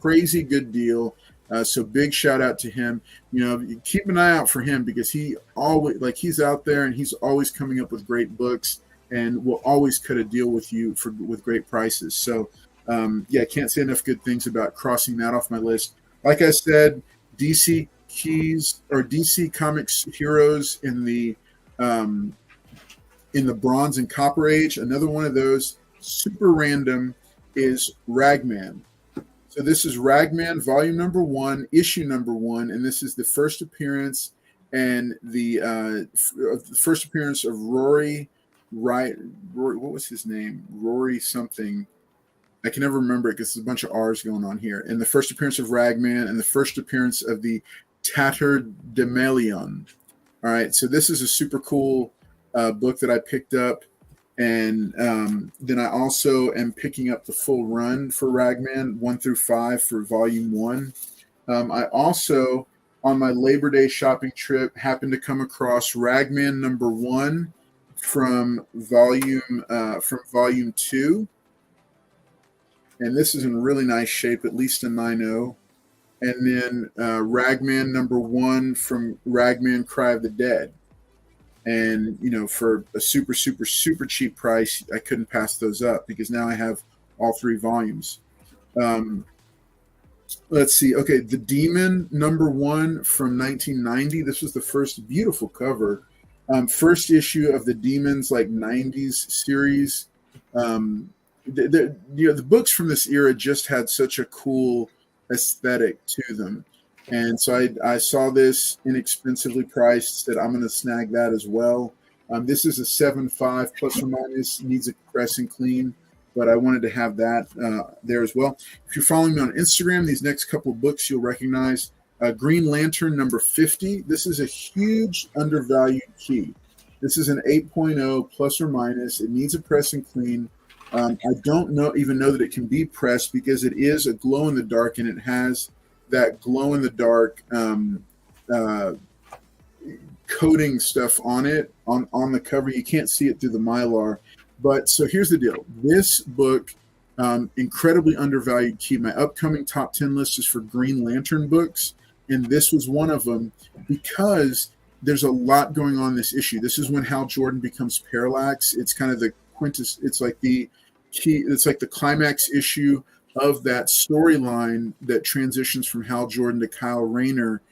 crazy good deal. So big shout out to him. Keep an eye out for him because he always, he's out there and he's always coming up with great books and will always cut a deal with you with great prices. So yeah, I can't say enough good things about crossing that off my list. Like I said, DC keys or DC Comics heroes in the Bronze and Copper Age. Another one of those super random is Ragman. So this is Ragman volume number 1, issue number 1, and this is the first appearance and the first appearance of Rory. What was his name? Rory something. I can never remember it because there's a bunch of R's going on here. And the first appearance of Ragman and the first appearance of the Tatterdemalion. All right, so this is a super cool book that I picked up. And then I also am picking up the full run for Ragman 1 through 5 for volume 1. I also, on my Labor Day shopping trip, happened to come across Ragman number 1 from volume 2. And this is in really nice shape, at least a 9.0. And then Ragman number 1 from Ragman Cry of the Dead. And, for a super, super, super cheap price, I couldn't pass those up because now I have all 3 volumes. Let's see. Okay, The Demon number 1 from 1990. This was the first beautiful cover. First issue of the Demons like 90s series. The books from this era just had such a cool aesthetic to them. And so I saw this inexpensively priced, said I'm going to snag that as well. This is a 7.5 plus or minus, needs a press and clean, but I wanted to have that there as well. If you're following me on Instagram, these next couple of books you'll recognize. Green Lantern number 50. This is a huge undervalued key. This is an 8.0 plus or minus. It needs a press and clean. I don't even know that it can be pressed because it is a glow in the dark and it has that glow in the dark coating stuff on it on the cover. You can't see it through the Mylar. But so here's the deal. This book, incredibly undervalued key. My upcoming top 10 list is for Green Lantern books. And this was one of them because there's a lot going on in this issue. This is when Hal Jordan becomes Parallax. It's kind of the it's like the key. It's like the climax issue of that storyline that transitions from Hal Jordan to Kyle Rayner.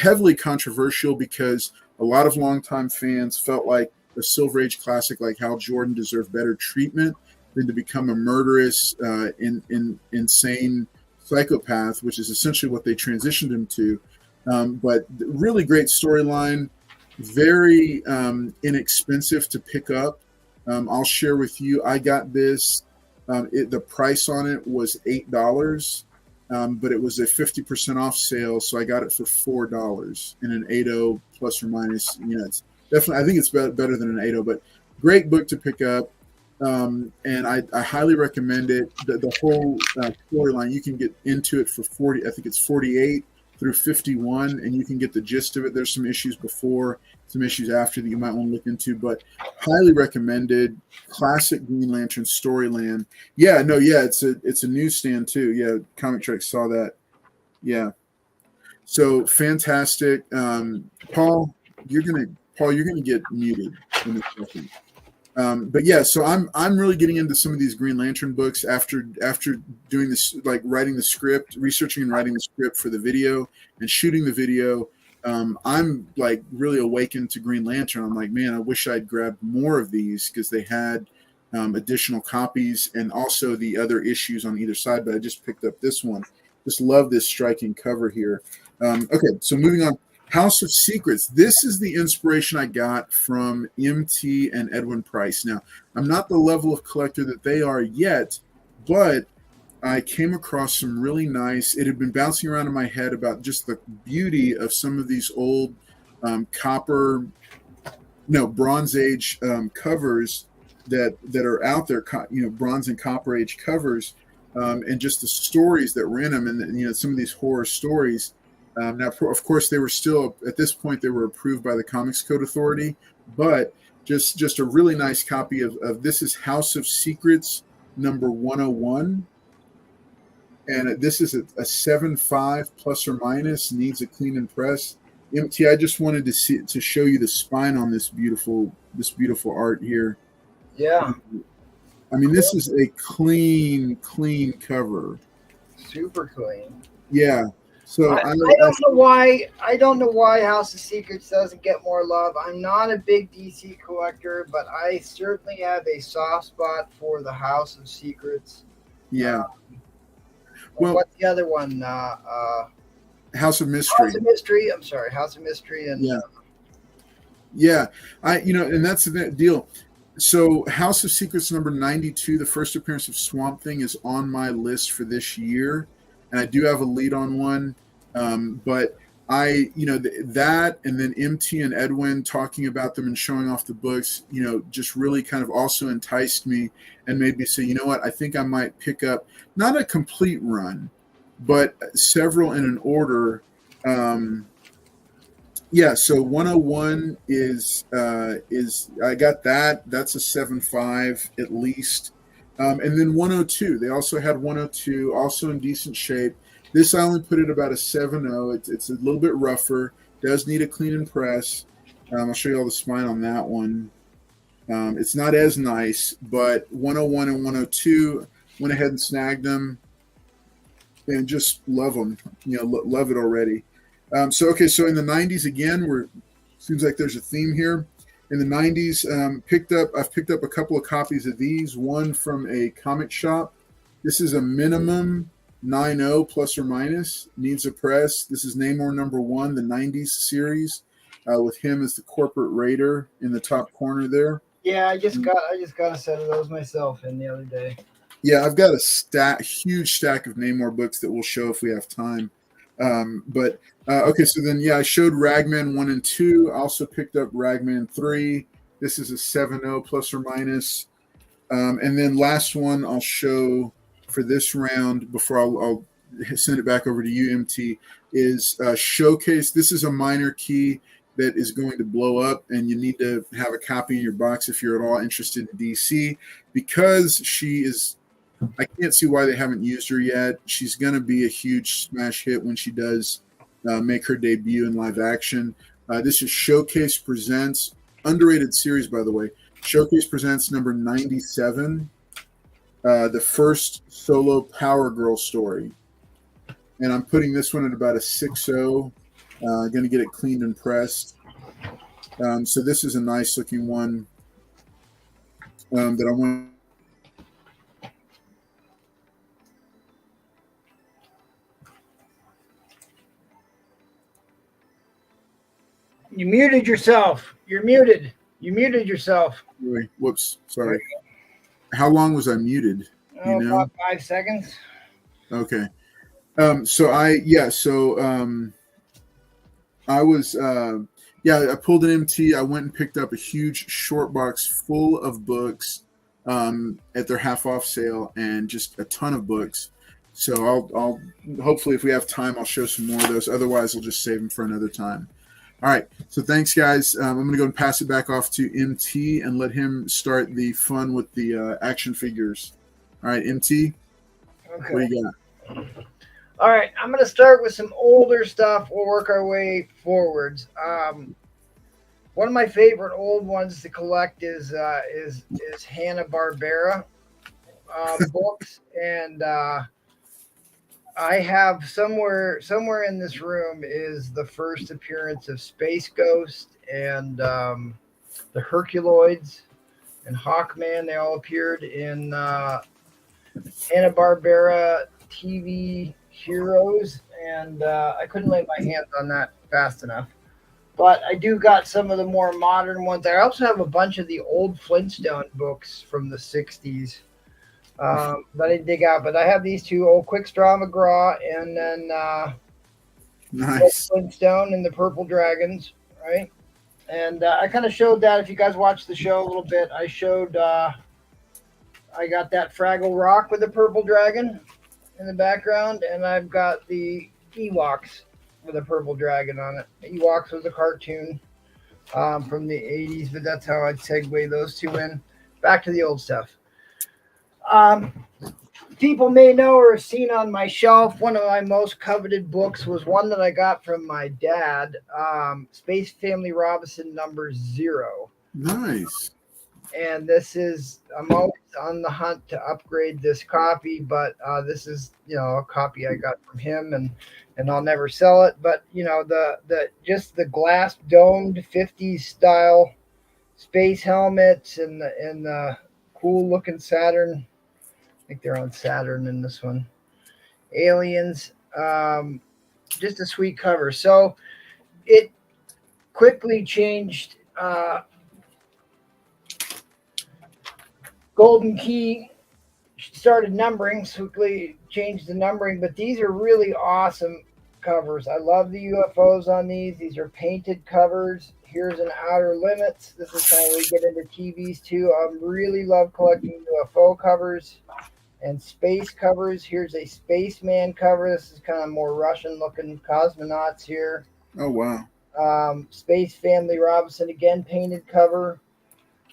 Heavily controversial because a lot of longtime fans felt like a Silver Age classic like Hal Jordan deserved better treatment than to become a murderous, insane psychopath, which is essentially what they transitioned him to. But really great storyline, very inexpensive to pick up. I'll share with you, I got this. The price on it was $8, but it was a 50% off sale, so I got it for $4 in an 8.0 plus or minus. It's definitely, I think it's better than an 8.0, but great book to pick up. And I highly recommend it. The whole storyline, you can get into it for 40. I think it's 48 through 51, and you can get the gist of it. There's some issues before, some issues after that you might want to look into, but highly recommended. Classic Green Lantern storyline. Yeah, no, yeah, it's a newsstand too. Yeah, Comic Trek saw that. Yeah, so fantastic. Paul, you're gonna get muted in a second. But yeah, so I'm really getting into some of these Green Lantern books after doing this, like writing the script, researching and writing the script for the video and shooting the video. I'm like really awakened to Green Lantern. I'm like, man, I wish I'd grabbed more of these because they had additional copies and also the other issues on either side. But I just picked up this one. Just love this striking cover here. Okay, so moving on. House of Secrets. This is the inspiration I got from MT and Edwin Price. Now, I'm not the level of collector that they are yet, but I came across some really nice. It had been bouncing around in my head about just the beauty of some of these old Bronze Age covers that are out there. Bronze and Copper Age covers, and just the stories that were in them, and some of these horror stories. Now, of course, they were still, at this point, they were approved by the Comics Code Authority, but just a really nice copy of this is House of Secrets number 101. And this is a 7.5 plus or minus, needs a clean and press. MT, I just wanted to show you the spine on this beautiful art here. Yeah. I mean, this is a clean cover. Super clean. Yeah. So I don't know why House of Secrets doesn't get more love. I'm not a big DC collector, but I certainly have a soft spot for the House of Secrets. Yeah. What's the other one? House of Mystery. House of Mystery. I'm sorry, House of Mystery, and yeah. And that's the deal. So House of Secrets number 92, the first appearance of Swamp Thing, is on my list for this year. And I do have a lead on one, but that and then MT and Edwin talking about them and showing off the books, just really kind of also enticed me and made me say, you know what, I think I might pick up not a complete run, but several in an order. So 101 is I got that. That's a 7.5 at least. And then 102, they also had 102, also in decent shape. This I only put it about a 7.0. It's a little bit rougher. Does need a clean and press. I'll show you all the spine on that one. It's not as nice, but 101 and 102 went ahead and snagged them, and just love them. Love it already. So in the 90s again, we're Seems like there's a theme here. In the 90s, I've picked up a couple of copies of these, one from a comic shop. This is a minimum 9.0 plus or minus, needs a press. This is Namor #1, the 90s series, with him as the corporate raider in the top corner there. Yeah, I just got a set of those myself in the other day. Yeah, I've got a huge stack of Namor books that we'll show if we have time. Okay, so then, I showed Ragman 1 and 2. I also picked up Ragman 3. This is a 7.0 plus or minus. And then last one I'll show for this round before I'll send it back over to you, MT, is Showcase. This is a minor key that is going to blow up, and you need to have a copy in your box if you're at all interested in DC, because she is, I can't see why they haven't used her yet. She's going to be a huge smash hit when she does make her debut in live action. This is Showcase Presents, underrated series, by the way. Showcase Presents number 97, the first solo Power Girl story. And I'm putting this one at about a 6.0. Going to get it cleaned and pressed. So this is a nice looking one that I want. You muted yourself. You're muted. You muted yourself. Whoops. Sorry. How long was I muted? About 5 seconds. Okay. I pulled an MT. I went and picked up a huge short box full of books at their half off sale, and just a ton of books. So I'll hopefully, if we have time, I'll show some more of those. Otherwise, we'll just save them for another time. All right. So thanks, guys. I'm going to go and pass it back off to MT and let him start the fun with the action figures. All right, MT. Okay. What do you got? All right, I'm going to start with some older stuff. We'll work our way forwards. One of my favorite old ones to collect is Hanna-Barbera books, and I have somewhere in this room is the first appearance of Space Ghost and the Herculoids and Hawkman. They all appeared in Hanna-Barbera TV Heroes, and I couldn't lay my hands on that fast enough. But I do got some of the more modern ones. I also have a bunch of the old Flintstone books from the 60s that I dig out. But I have these two, old Quickstraw McGraw, and then Nice. Flintstone and the Purple Dragons, right? And I kind of showed that. If you guys watched the show a little bit, I showed I got that Fraggle Rock with the Purple Dragon in the background, and I've got the Ewoks with a purple dragon on it. Ewoks was a cartoon from the 80s, but that's how I'd segue those two in. Back to the old stuff. People may know or have seen on my shelf, one of my most coveted books was one that I got from my dad, Space Family Robinson #0. Nice. And this is, I'm always on the hunt to upgrade this copy, but this is, a copy I got from him, and I'll never sell it. But the just the glass domed 50s style space helmets and the cool looking Saturn. I think they're on Saturn in this one. Aliens, just a sweet cover. So it quickly changed. Golden Key started numbering, quickly changed the numbering, but these are really awesome covers. I love the UFOs on these. These are painted covers. Here's an Outer Limits. This is how we get into TVs too. I really love collecting UFO covers and space covers. Here's a Spaceman cover. This is kind of more Russian looking cosmonauts here. Oh, wow. Space Family Robinson, again, painted cover.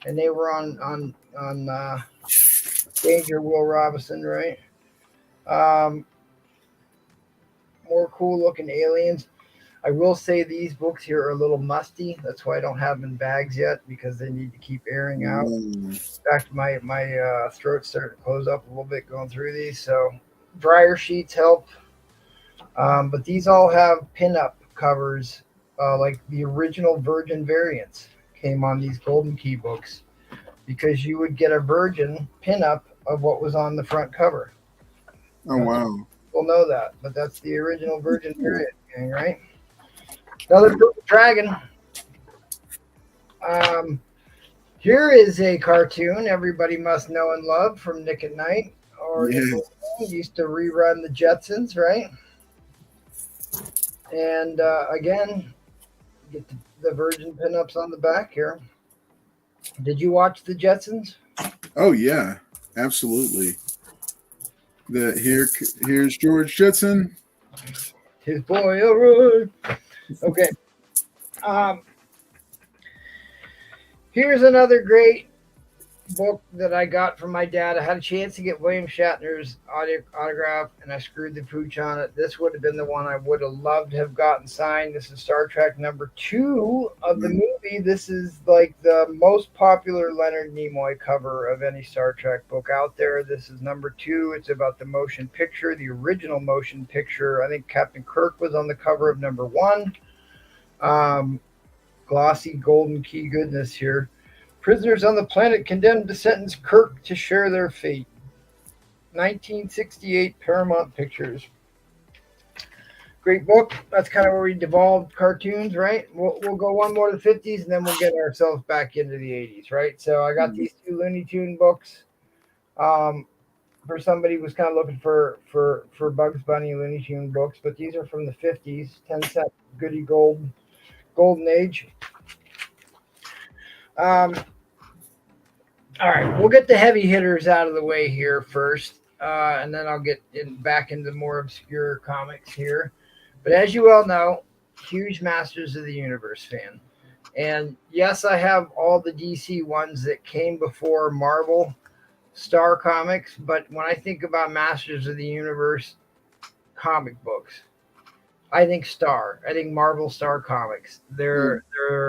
And they were on Danger Will Robinson, right? More cool looking aliens. I will say these books here are a little musty. That's why I don't have them in bags yet, because they need to keep airing out. In fact, my throat's starting to close up a little bit going through these. So dryer sheets help. But these all have pinup covers like the original Virgin variants came on these Golden Key books because you would get a Virgin pinup of what was on the front cover. Oh wow. People know that, but that's the original Virgin Cool. variant, right? Another Purple Dragon. Here is a cartoon everybody must know and love from Nick at Night, or Yeah. used to rerun the Jetsons, right? And again, get the Virgin pinups on the back here. Did you watch the Jetsons? Oh yeah. Absolutely. Here's George Jetson. His boy Elroy. Okay. Um, here's another great book that I got from my dad. I had a chance to get William Shatner's autograph, and I screwed the pooch on it. This would have been the one I would have loved to have gotten signed. This is Star Trek #2 of the movie. This is like the most popular Leonard Nimoy cover of any Star Trek book out there. This is #2. It's about the motion picture, the original motion picture. I think Captain Kirk was on the cover of #1. Glossy golden key goodness here. Prisoners on the planet condemned to sentence Kirk to share their fate. 1968 Paramount Pictures. Great book. That's kind of where we devolved cartoons, right? We'll go one more to the 50s, and then we'll get ourselves back into the 80s, right? So I got these 2 Looney Tune books. For somebody who was kind of looking for Bugs Bunny Looney Tune books, but these are from the 50s, 10-cent goody golden age. All right, we'll get the heavy hitters out of the way here first, and then I'll get back into more obscure comics here. But as you all know, huge Masters of the Universe fan. And yes, I have all the DC ones that came before Marvel Star Comics, but when I think about Masters of the Universe comic books, I think Star. I think Marvel Star Comics. They're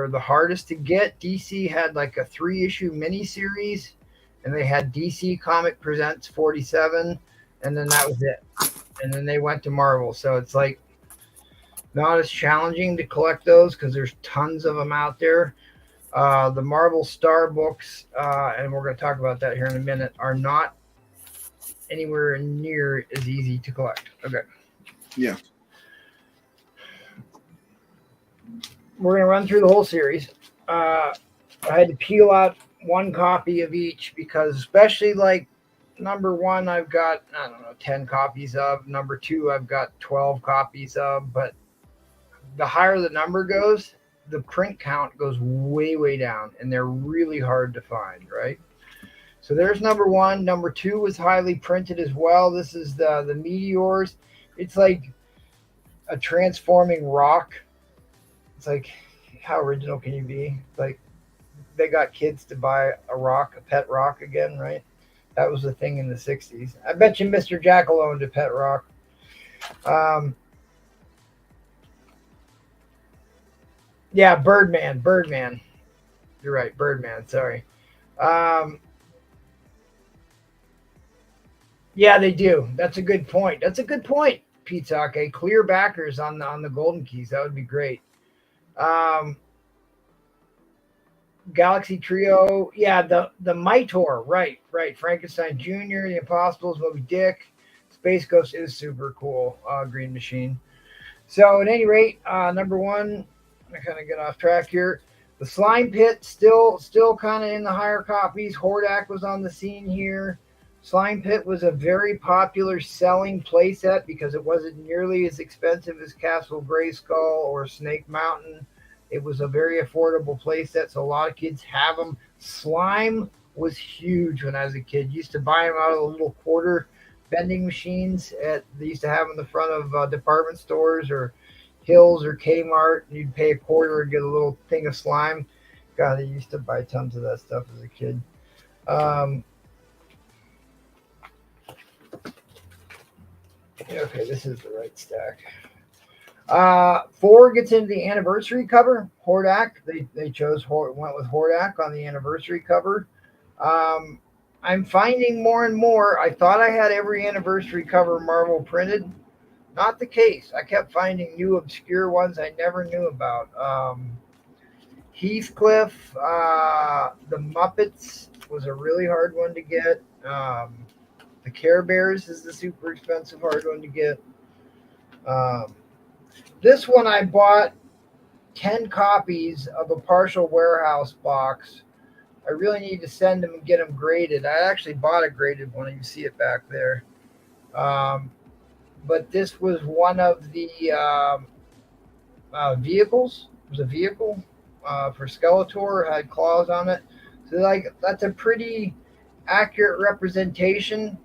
the hardest to get. DC had like a 3-issue miniseries, and they had DC Comic Presents 47, and then that was it. And then they went to Marvel. So it's like not as challenging to collect those because there's tons of them out there. The Marvel Star books, and we're going to talk about that here in a minute, are not anywhere near as easy to collect. Okay. Yeah. We're going to run through the whole series. I had to peel out one copy of each because especially like #1, I've got, 10 copies of. #2, I've got 12 copies of. But the higher the number goes, the print count goes way, way down. And they're really hard to find, right? So there's #1. #2 was highly printed as well. This is the Meteors. It's like a transforming rock. It's like, how original can you be? Like, they got kids to buy a pet rock again, right? That was the thing in the 60s. I bet you Mr. Jackal owned a pet rock. Yeah, Birdman. You're right, Birdman, sorry. Yeah, they do. That's a good point. Pete Sake. Clear backers on the Golden Keys. That would be great. Galaxy Trio, yeah, the Mitor, right. Frankenstein Jr., The Impossibles, Moby Dick, Space Ghost is super cool. Green Machine. So at any rate, #1, I kind of get off track here. The Slime Pit still kind of in the higher copies. Hordak was on the scene here. Slime Pit was a very popular selling playset because it wasn't nearly as expensive as Castle Grayskull or Snake Mountain. It was a very affordable playset, so a lot of kids have them. Slime was huge when I was a kid. Used to buy them out of the little quarter vending machines they used to have in the front of department stores or Hills or Kmart. And you'd pay $0.25 and get a little thing of slime. God, I used to buy tons of that stuff as a kid. Okay, this is the right stack. 4 gets into the anniversary cover. Hordak. They went with Hordak on the anniversary cover. I'm finding more and more. I thought I had every anniversary cover Marvel printed, Not the case. I kept finding new obscure ones I never knew about. Heathcliff, the Muppets was a really hard one to get. The Care Bears is the super expensive hard one to get. Um, this one I bought 10 copies of a partial warehouse box. I really need to send them and get them graded. I actually bought a graded one. You see it back there. But this was one of the vehicles. It was a vehicle for Skeletor. It had claws on it. So like that's a pretty accurate representation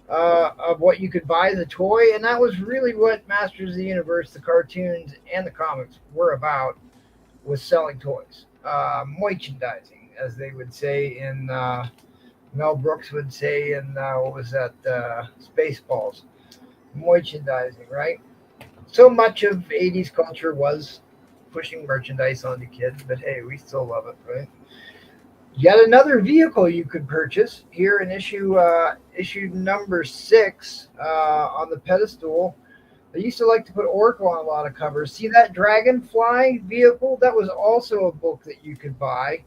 of what you could buy as a toy. And that was really what Masters of the Universe, the cartoons, and the comics were about, was selling toys. Merchandising, as they would say in Mel Brooks would say in what was that, Spaceballs. Merchandising, right? So much of 80s culture was pushing merchandise on the kids, but hey, we still love it, right? Yet another vehicle you could purchase here in issue number 6 on the pedestal. I used to like to put Orko on a lot of covers. See that Dragonfly vehicle? That was also a book that you could buy.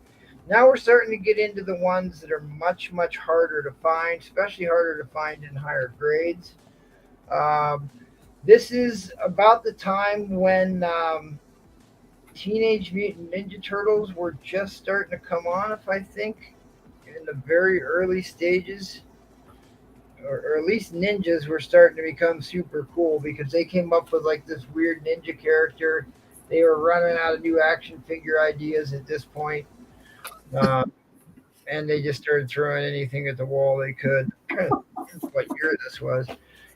Now we're starting to get into the ones that are much, much harder to find, especially harder to find in higher grades. This is about the time when Teenage Mutant Ninja Turtles were just starting to come on, if I think, in the very early stages. Or at least ninjas were starting to become super cool because they came up with like this weird ninja character. They were running out of new action figure ideas at this point. And they just started throwing anything at the wall they could. What year this was.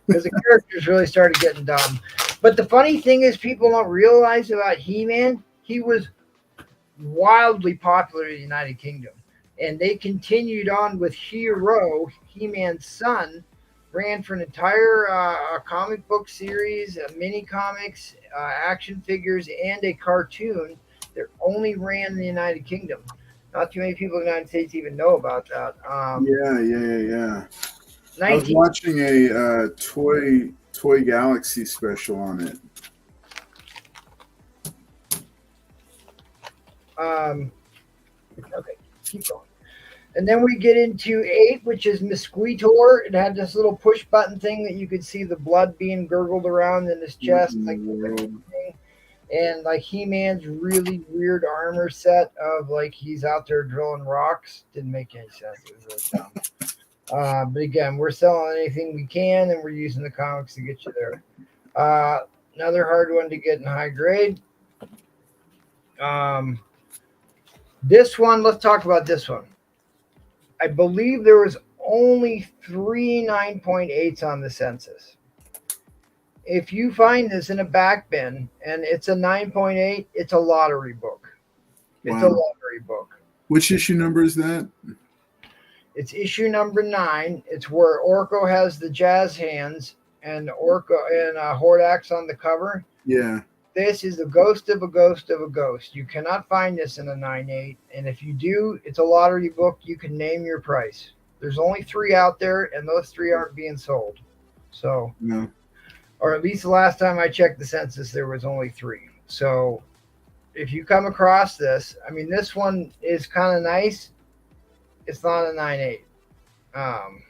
Because the characters really started getting dumb. But the funny thing is, people don't realize about He-Man, he was wildly popular in the United Kingdom. And they continued on with Hero, He-Man's son, ran for an entire comic book series, mini comics, action figures, and a cartoon that only ran in the United Kingdom. Not too many people in the United States even know about that. Yeah. I was watching a Toy Galaxy special on it. Okay, keep going. And then we get into 8, which is Mosquitor. It had this little push button thing that you could see the blood being gurgled around in his chest, like and like He-Man's really weird armor set of like he's out there drilling rocks. Didn't make any sense. It was really dumb. But again, we're selling anything we can, and we're using the comics to get you there. Another hard one to get in high grade. This one, let's talk about this one. I believe there was only 3 9.8s on the census. If you find this in a back bin and it's a 9.8, it's a lottery book. It's a lottery book. Which issue number is that? It's issue number 9. It's where Orko has the jazz hands and Orko and Hordax on the cover. Yeah. This is the ghost of a ghost of a ghost. You cannot find this in a 9.8. And if you do, it's a lottery book. You can name your price. There's only 3 out there, and those 3 aren't being sold. So, no. Or at least the last time I checked the census, there was only 3. So if you come across this, I mean, this one is kind of nice. It's not a 9.8.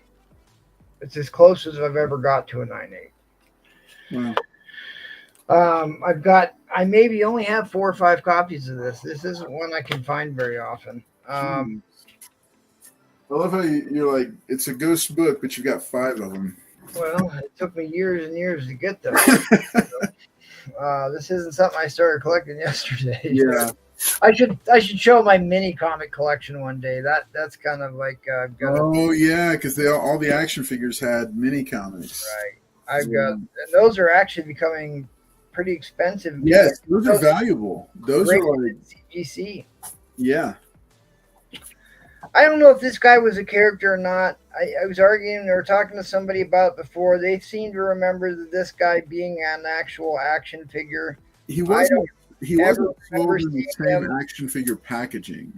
It's as close as I've ever got to a 9.8. Wow. I maybe only have 4 or 5 copies of this. This isn't one I can find very often. I love how you're like, it's a ghost book, but you've got 5 of them. Well, it took me years and years to get them. This isn't something I started collecting yesterday. Yeah. I should show my mini comic collection one day. That's kind of like yeah, because all the action figures had mini comics. Right. And those are actually becoming pretty expensive. Yes, those are valuable. Those are like CGC. Yeah. I don't know if this guy was a character or not. I was arguing or talking to somebody about it before. They seem to remember that this guy being an actual action figure. He wasn't sold in the same action figure packaging.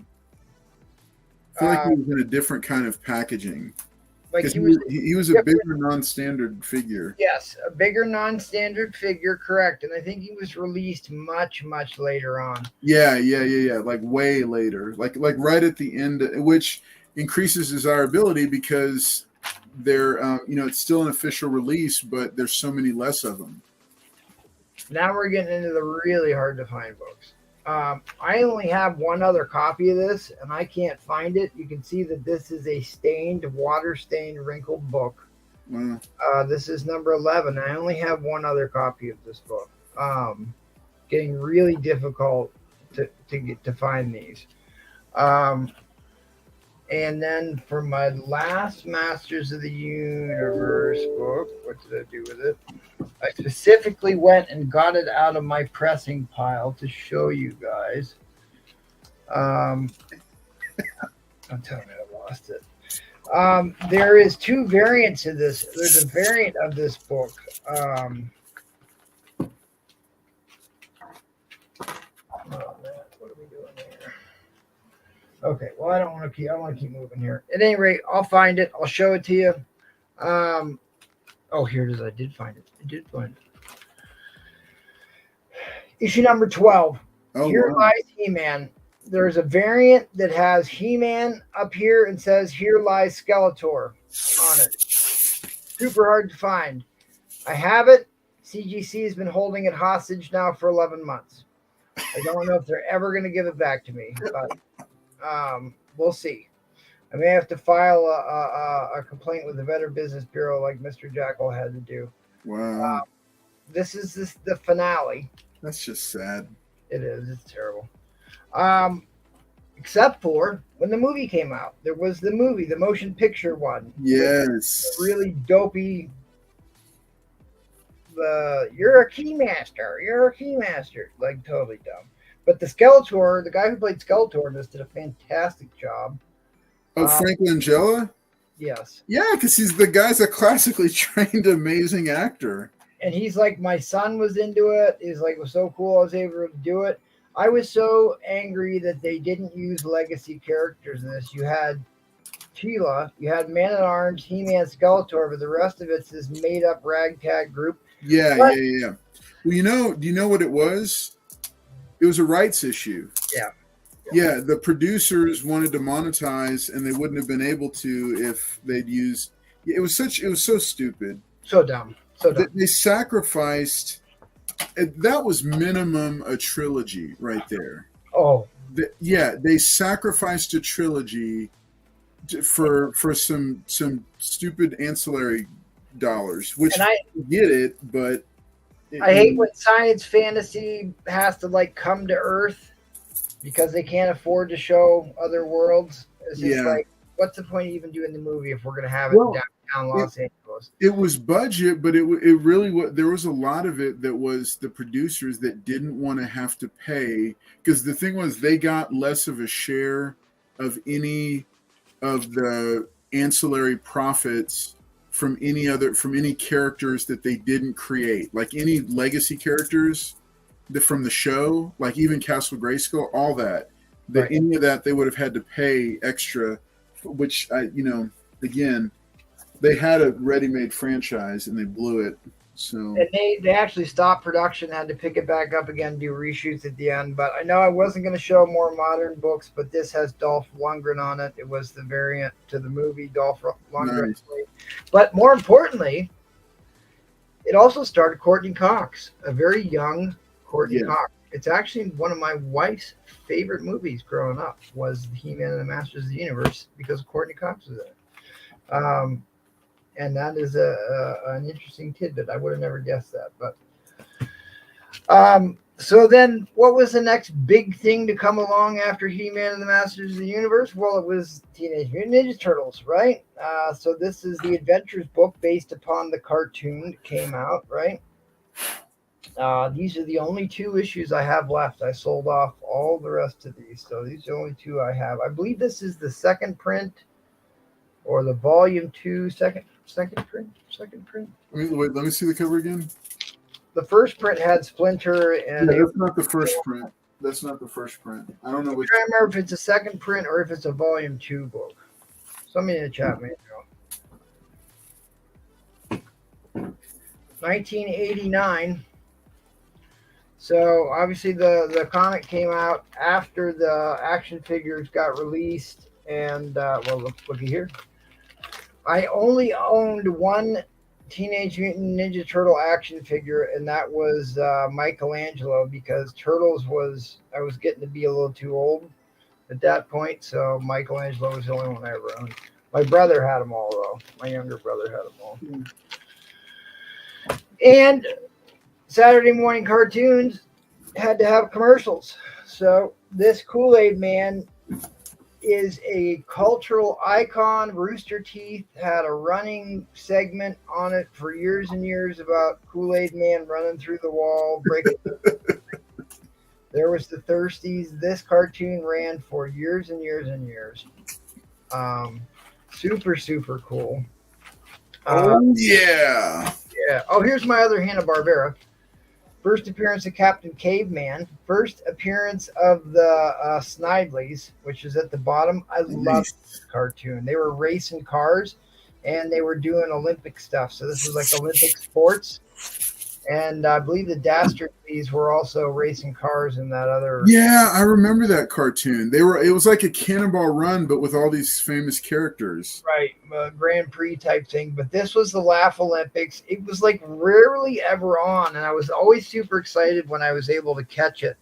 I feel like he was in a different kind of packaging. Like Because he was he was a bigger non-standard figure. yes, a bigger non-standard figure, correct. And I think he was released much, much later on. Yeah. Like way later, like right at the end, which increases desirability because they're, it's still an official release, but there's so many less of them. Now we're getting into the really hard to find books. I only have one other copy of this, and I can't find it. You can see that this is a stained, water-stained, wrinkled book. Wow. This is number 11. I only have one other copy of this book. Getting really difficult to find these. And then for my last Masters of the Universe book, what did I do with it? I specifically went and got it out of my pressing pile to show you guys. I'm telling you, I lost it. There is two variants of this. There's a variant of this book. Oh man, what are we doing here? Okay, well, I want to keep moving here. At any rate, I'll find it. I'll show it to you. Oh, here it is. I did find it. Issue number 12. Here lies He-Man. There's a variant that has He-Man up here and says, "Here lies Skeletor" on it. Super hard to find. I have it. CGC has been holding it hostage now for 11 months. I don't know if they're ever going to give it back to me, but we'll see. I may have to file a complaint with the Better Business Bureau like Mr. Jackal had to do. Wow. This is the finale. That's just sad. It is. It's terrible. Except for when the movie came out. There was the movie, the motion picture one. Yes. Really dopey. You're a keymaster. Like totally dumb. But the Skeletor, the guy who played Skeletor in this did a fantastic job. Oh, Frank Langella? Yes. Yeah, because the guy's a classically trained, amazing actor. And he's like, my son was into it. He's like, it was so cool I was able to do it. I was so angry that they didn't use legacy characters in this. You had Teela, you had Man-at-Arms, He-Man, Skeletor, but the rest of it's this made-up ragtag group. Yeah. Well, do you know what it was? It was a rights issue. Yeah, the producers wanted to monetize, and they wouldn't have been able to if they'd used. It was so stupid. So dumb. They sacrificed. That was minimum a trilogy right there. Oh. They sacrificed a trilogy for some stupid ancillary dollars, which I get it, but I hate when science fantasy has to like come to Earth because they can't afford to show other worlds. It's just like, what's the point of even doing the movie if we're going to have it downtown Los Angeles? It was budget, but it really was. There was a lot of it that was the producers that didn't want to have to pay, because the thing was they got less of a share of any of the ancillary profits from any characters that they didn't create, like any legacy characters from the show, like even Castle Grayskull, all that. Right. Any of that they would have had to pay extra, which again, they had a ready-made franchise and they blew it. So and they actually stopped production, had to pick it back up again, do reshoots at the end. But I know I wasn't going to show more modern books, but this has Dolph Lundgren on it. It was the variant to the movie Dolph Lundgren. Nice. But more importantly, it also starred Courtney Cox, a very young Courtney Cox. It's actually one of my wife's favorite movies growing up was He-Man and the Masters of the Universe because Courtney Cox was in it. And that is an interesting tidbit. I would have never guessed that. But so then what was the next big thing to come along after He-Man and the Masters of the Universe? Well, it was Teenage Mutant Ninja Turtles, right? So this is the Adventures book based upon the cartoon that came out, right? These are the only 2 issues I have left. I sold off all the rest of these. So these are the only 2 I have. I believe this is the second print or the volume 2 second print. Wait, let me see the cover again. The first print had Splinter and that's not the first print. That's not the first print. I don't know which. I can't remember if it's a second print or if it's a volume 2 book. Somebody in the chat may know. 1989. So obviously the comic came out after the action figures got released, and well, looky here. I only owned one Teenage Mutant Ninja Turtle action figure, and that was Michelangelo, because Turtles I was getting to be a little too old at that point, so Michelangelo was the only one I ever owned. My brother had them all, though. My younger brother had them all. And Saturday morning cartoons had to have commercials. So this Kool-Aid Man is a cultural icon. Rooster Teeth had a running segment on it for years and years about Kool-Aid Man running through the wall, breaking. There was the Thirsties. This cartoon ran for years and years and years. Super, super cool. Yeah. Yeah. Oh, here's my other Hanna-Barbera. First appearance of Captain Caveman. First appearance of the Snideleys, which is at the bottom. I love this cartoon. They were racing cars, and they were doing Olympic stuff. So this was like Olympic sports. And I believe the Dastardies were also racing cars in that other. Yeah, I remember that cartoon. It was like a Cannonball Run, but with all these famous characters. Right, Grand Prix type thing. But this was the Laugh Olympics. It was like rarely ever on, and I was always super excited when I was able to catch it,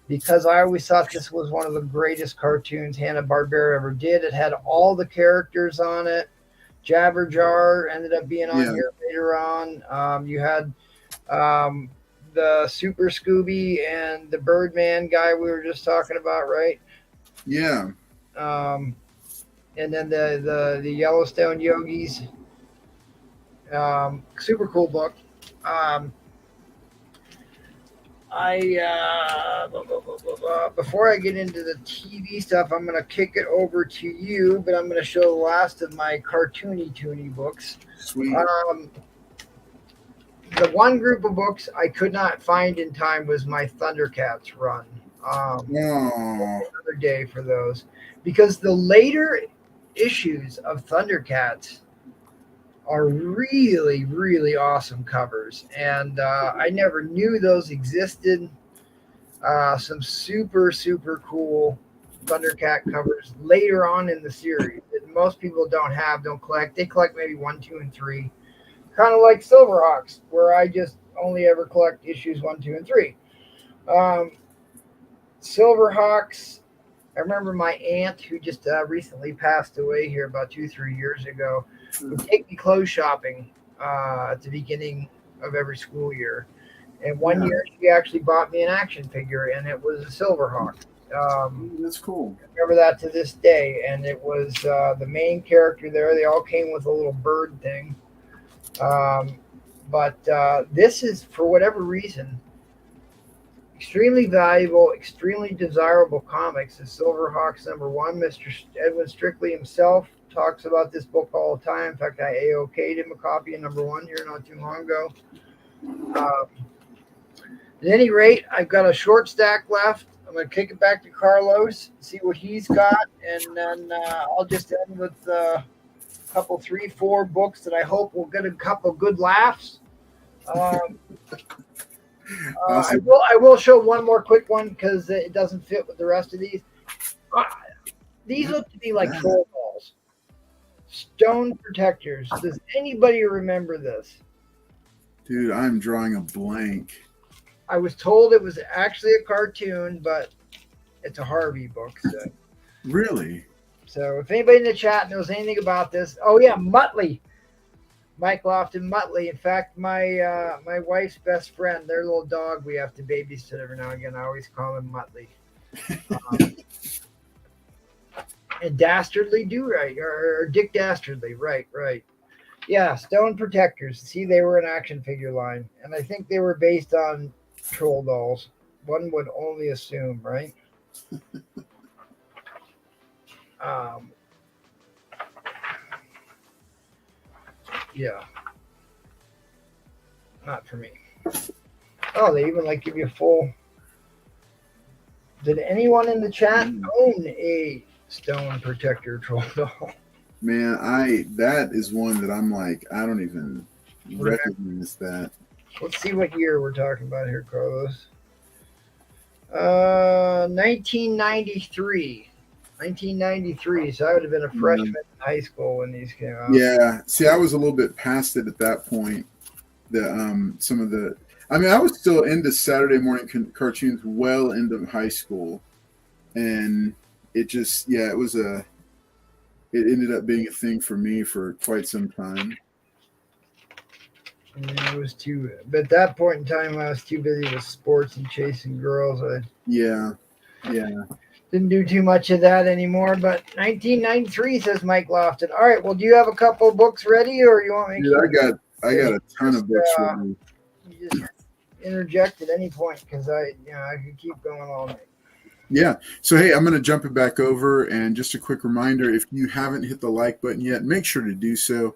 because I always thought this was one of the greatest cartoons Hanna-Barbera ever did. It had all the characters on it. Jabberjar ended up being on here later on. You had the Super Scooby and the Birdman guy we were just talking about, right? Yeah. And then the Yellowstone Yogis. Super cool book. Before I get into the TV stuff, I'm going to kick it over to you, but I'm going to show the last of my cartoony books. Sweet. The one group of books I could not find in time was my Thundercats run. Another day for those, because the later issues of Thundercats are really, really awesome covers, and I never knew those existed. Some super, super cool Thundercat covers later on in the series that most people don't collect. They collect maybe 1, 2, and 3, kind of like Silverhawks, where I just only ever collect issues 1, 2, and 3. Silverhawks, I remember my aunt, who just recently passed away here about 2-3 years ago, would take me clothes shopping at the beginning of every school year. And one year she actually bought me an action figure, and it was a Silverhawk. That's cool. I remember that to this day. And it was the main character there. They all came with a little bird thing. But this is, for whatever reason, extremely valuable, extremely desirable comics. The Silverhawks #1. Mr. Edwin Strictly himself talks about this book all the time. In fact, I AOK'd him a copy of #1 here not too long ago. At any rate, I've got a short stack left. I'm going to kick it back to Carlos, see what he's got, and then I'll just end with a couple, 3, 4 books that I hope will get a couple good laughs. Awesome. I will show one more quick one because it doesn't fit with the rest of these. These look to be like troll balls. Stone Protectors. Does anybody remember this? Dude, I'm drawing a blank. I was told it was actually a cartoon, but it's a Harvey book. So. Really? So if anybody in the chat knows anything about this, oh yeah, Muttley. Mike Lofton Muttley. In fact, my wife's best friend, their little dog, we have to babysit every now and again. I always call him Muttley. And Dastardly Do-Right, or Dick Dastardly, right. Yeah, Stone Protectors. See, they were an action figure line, and I think they were based on troll dolls. One would only assume, right? Yeah. Not for me. Oh, they even give you a full. Did anyone in the chat own a Stone Protector troll doll? Man, that is one that I'm like, I don't even recognize that. Let's see what year we're talking about here, Carlos. 1993. 1993. So I would have been a freshman in high school when these came out. Yeah. See, I was a little bit past it at that point. Some of the, I mean, I was still into Saturday morning cartoons well into high school, and it just, yeah, it ended up being a thing for me for quite some time. Yeah, it was too. But at that point in time, I was too busy with sports and chasing girls. Yeah. Didn't do too much of that anymore. But 1993 says Mike Lofton. All right. Well, do you have a couple of books ready, or you want me? Dude, I got a ton of books ready. You just interject at any point because I could keep going all night. Yeah. So, hey, I'm going to jump it back over. And just a quick reminder, if you haven't hit the like button yet, make sure to do so,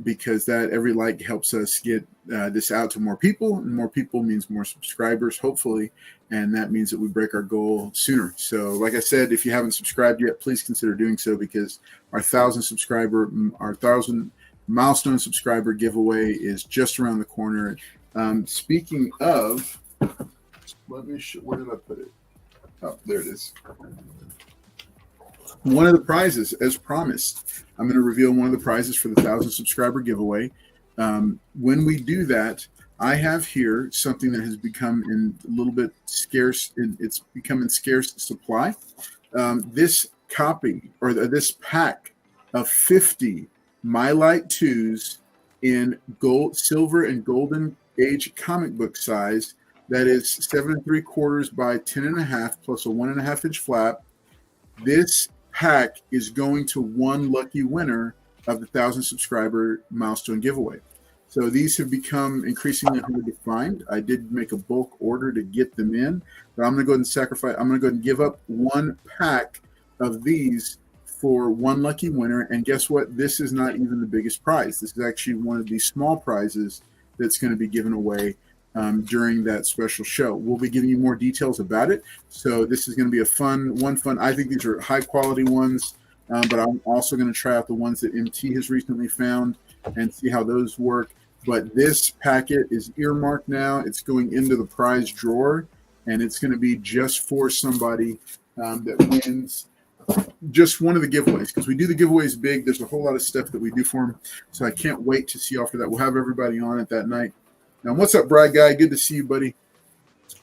because every like helps us get this out to more people. And more people means more subscribers, hopefully. And that means that we break our goal sooner. So, like I said, if you haven't subscribed yet, please consider doing so, because our 1,000 milestone subscriber giveaway is just around the corner. Speaking of, where did I put it? Oh, there it is. One of the prizes, as promised, I'm going to reveal one of the prizes for the 1,000 subscriber giveaway. When we do that, I have here something that has become a little bit scarce. It's become in scarce supply. This copy, or this pack of 50 My Light 2s in gold, silver, and golden age comic book size. That is 7 3/4 by 10.5 plus a 1.5 inch flap. This pack is going to one lucky winner of the 1,000 subscriber milestone giveaway. So these have become increasingly hard to find. I did make a bulk order to get them in, but I'm going to go ahead and give up one pack of these for one lucky winner. And guess what? This is not even the biggest prize. This is actually one of these small prizes that's going to be given away during that special show. We'll be giving you more details about it. So this is going to be a fun. I think these are high quality ones, but I'm also going to try out the ones that MT has recently found and see how those work. But this packet is earmarked now. It's going into the prize drawer, and it's going to be just for somebody that wins just one of the giveaways, because we do the giveaways big. There's a whole lot of stuff that we do for them. So I can't wait to see after that. We'll have everybody on it that night. Now, what's up, Brad Guy? Good to see you, buddy.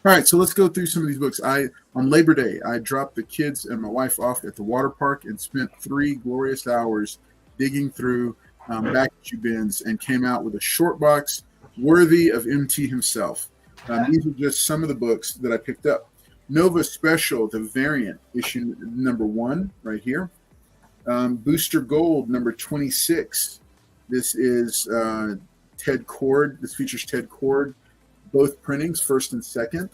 All right, so let's go through some of these books. On Labor Day, I dropped the kids and my wife off at the water park and spent 3 glorious hours digging through back issue bins and came out with a short box worthy of MT himself. These are just some of the books that I picked up. Nova Special, the variant, issue number 1, right here. Booster Gold, number 26. This is Ted Cord. This features Ted Cord, both printings, first and second.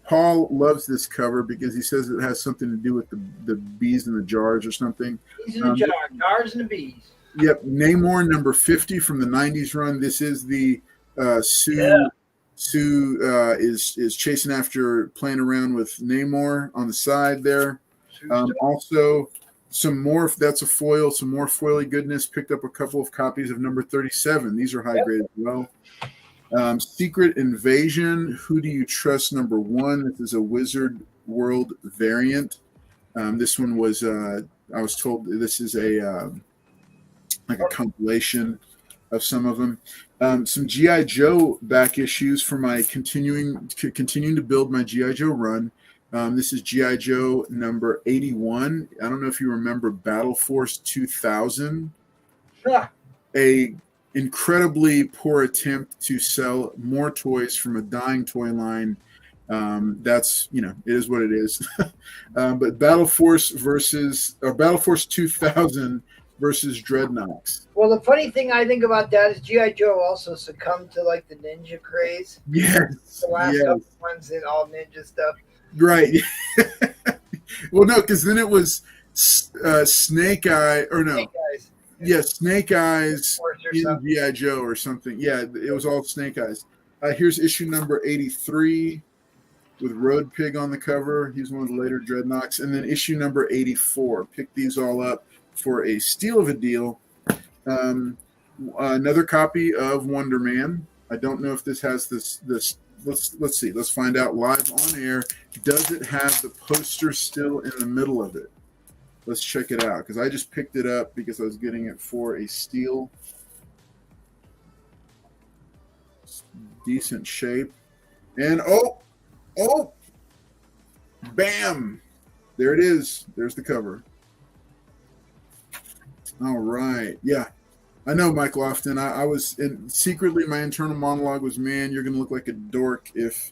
Paul loves this cover because he says it has something to do with the bees in the jars or something. Bees in the jars and the bees. Yep, Namor number 50 from the 90s run. This is the Sue is chasing after, playing around with Namor on the side there. Also, some more, that's a foil, some more foily goodness. Picked up a couple of copies of number 37. These are high grade as well. Secret Invasion, Who Do You Trust number 1. This is a Wizard World variant. This one was, I was told this is a compilation of some of them. Some G.I. Joe back issues for my continuing to build my G.I. Joe run. This is G.I. Joe number 81. I don't know if you remember Battle Force 2000. Yeah. A incredibly poor attempt to sell more toys from a dying toy line. That's, it is what it is. But Battle Force 2000 versus Dreadnoks. Well, the funny thing I think about that is G.I. Joe also succumbed to like the ninja craze. Yes. The last couple ones in all ninja stuff. Right. Well, no, because then it was Snake Eye, or no. Snake Eyes. Yeah, Snake Eyes in G.I. Joe or something. Yeah, it was all Snake Eyes. Here's issue number 83. with Road Pig on the cover. He's one of the later Dreadnoks. And then issue number 84. Picked these all up for a steal of a deal. Another copy of Wonder Man. I don't know if this has this. Let's see. Let's find out live on air. Does it have the poster still in the middle of it? Let's check it out, because I just picked it up because I was getting it for a steal. Decent shape. And oh, bam! There it is. There's the cover. All right. Yeah. I know, Mike Lofton. I was secretly, my internal monologue was, man, you're going to look like a dork if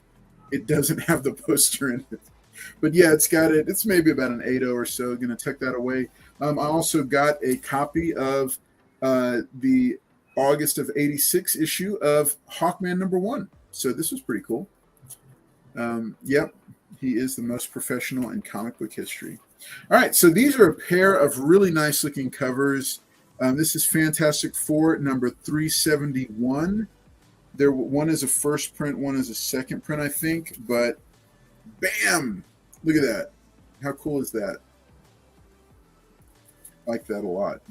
it doesn't have the poster in it. But yeah, it's got it. It's maybe about an 8.0 or so. Going to tuck that away. I also got a copy of the August of '86 issue of Hawkman #1. So this was pretty cool. Yep, he is the most professional in comic book history. All right, so these are a pair of really nice looking covers. This is Fantastic Four number 371. One is a first print, one is a second print, I think. But bam! Look at that. How cool is that? I like that a lot.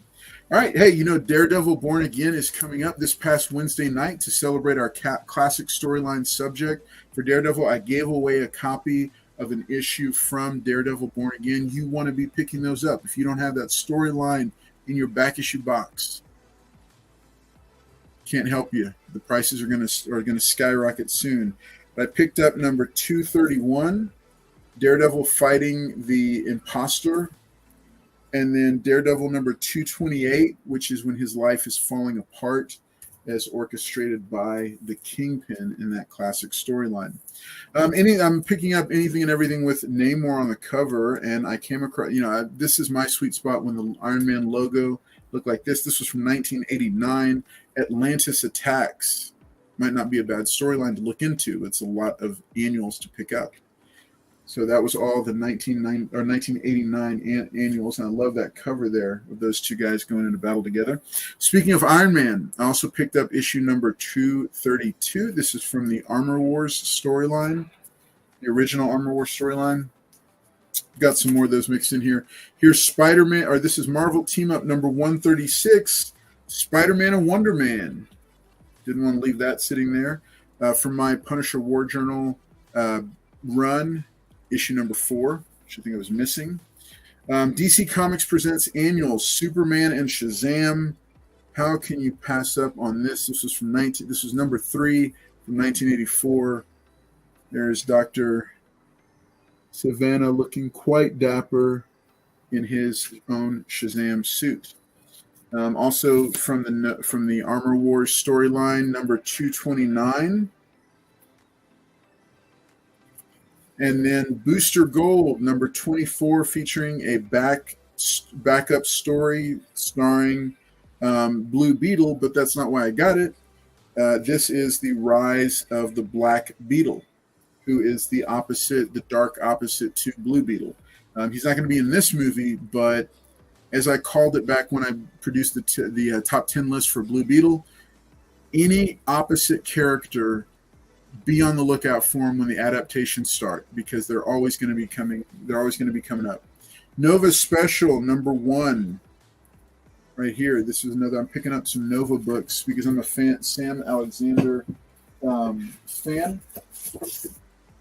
All right. Hey, Daredevil Born Again is coming up this past Wednesday night to celebrate our classic storyline subject. For Daredevil, I gave away a copy of an issue from Daredevil Born Again. You want to be picking those up. If you don't have that storyline in your back issue box, can't help you. The prices are going to skyrocket soon. But I picked up number 231, Daredevil fighting the Imposter. And then Daredevil number 228, which is when his life is falling apart as orchestrated by the Kingpin in that classic storyline. I'm picking up anything and everything with Namor on the cover, and I came across, this is my sweet spot when the Iron Man logo looked like this. This was from 1989. Atlantis Attacks. Might not be a bad storyline to look into. It's a lot of annuals to pick up. So that was all the 1989 annuals, and I love that cover there of those two guys going into battle together. Speaking of Iron Man, I also picked up issue number 232. This is from the Armor Wars storyline, the original Armor Wars storyline. Got some more of those mixed in here. Here's Spider-Man, or this is Marvel Team Up number 136, Spider-Man and Wonder Man. Didn't want to leave that sitting there. From my Punisher War Journal run, issue number 4, which I think I was missing. DC Comics presents annuals Superman and Shazam. How can you pass up on this? This was This was number 3 from 1984. There's Dr. Savannah looking quite dapper in his own Shazam suit. Also from the Armor Wars storyline, number 229. And then Booster Gold, number 24, featuring a backup story starring Blue Beetle, but that's not why I got it. This is the rise of the Black Beetle, who is the dark opposite to Blue Beetle. He's not going to be in this movie, but as I called it back when I produced the top 10 list for Blue Beetle, any opposite character, be on the lookout for them when the adaptations start, because they're always going to be coming up. Nova Special number 1, right here. This is another. I'm picking up some Nova books because I'm a Sam Alexander fan.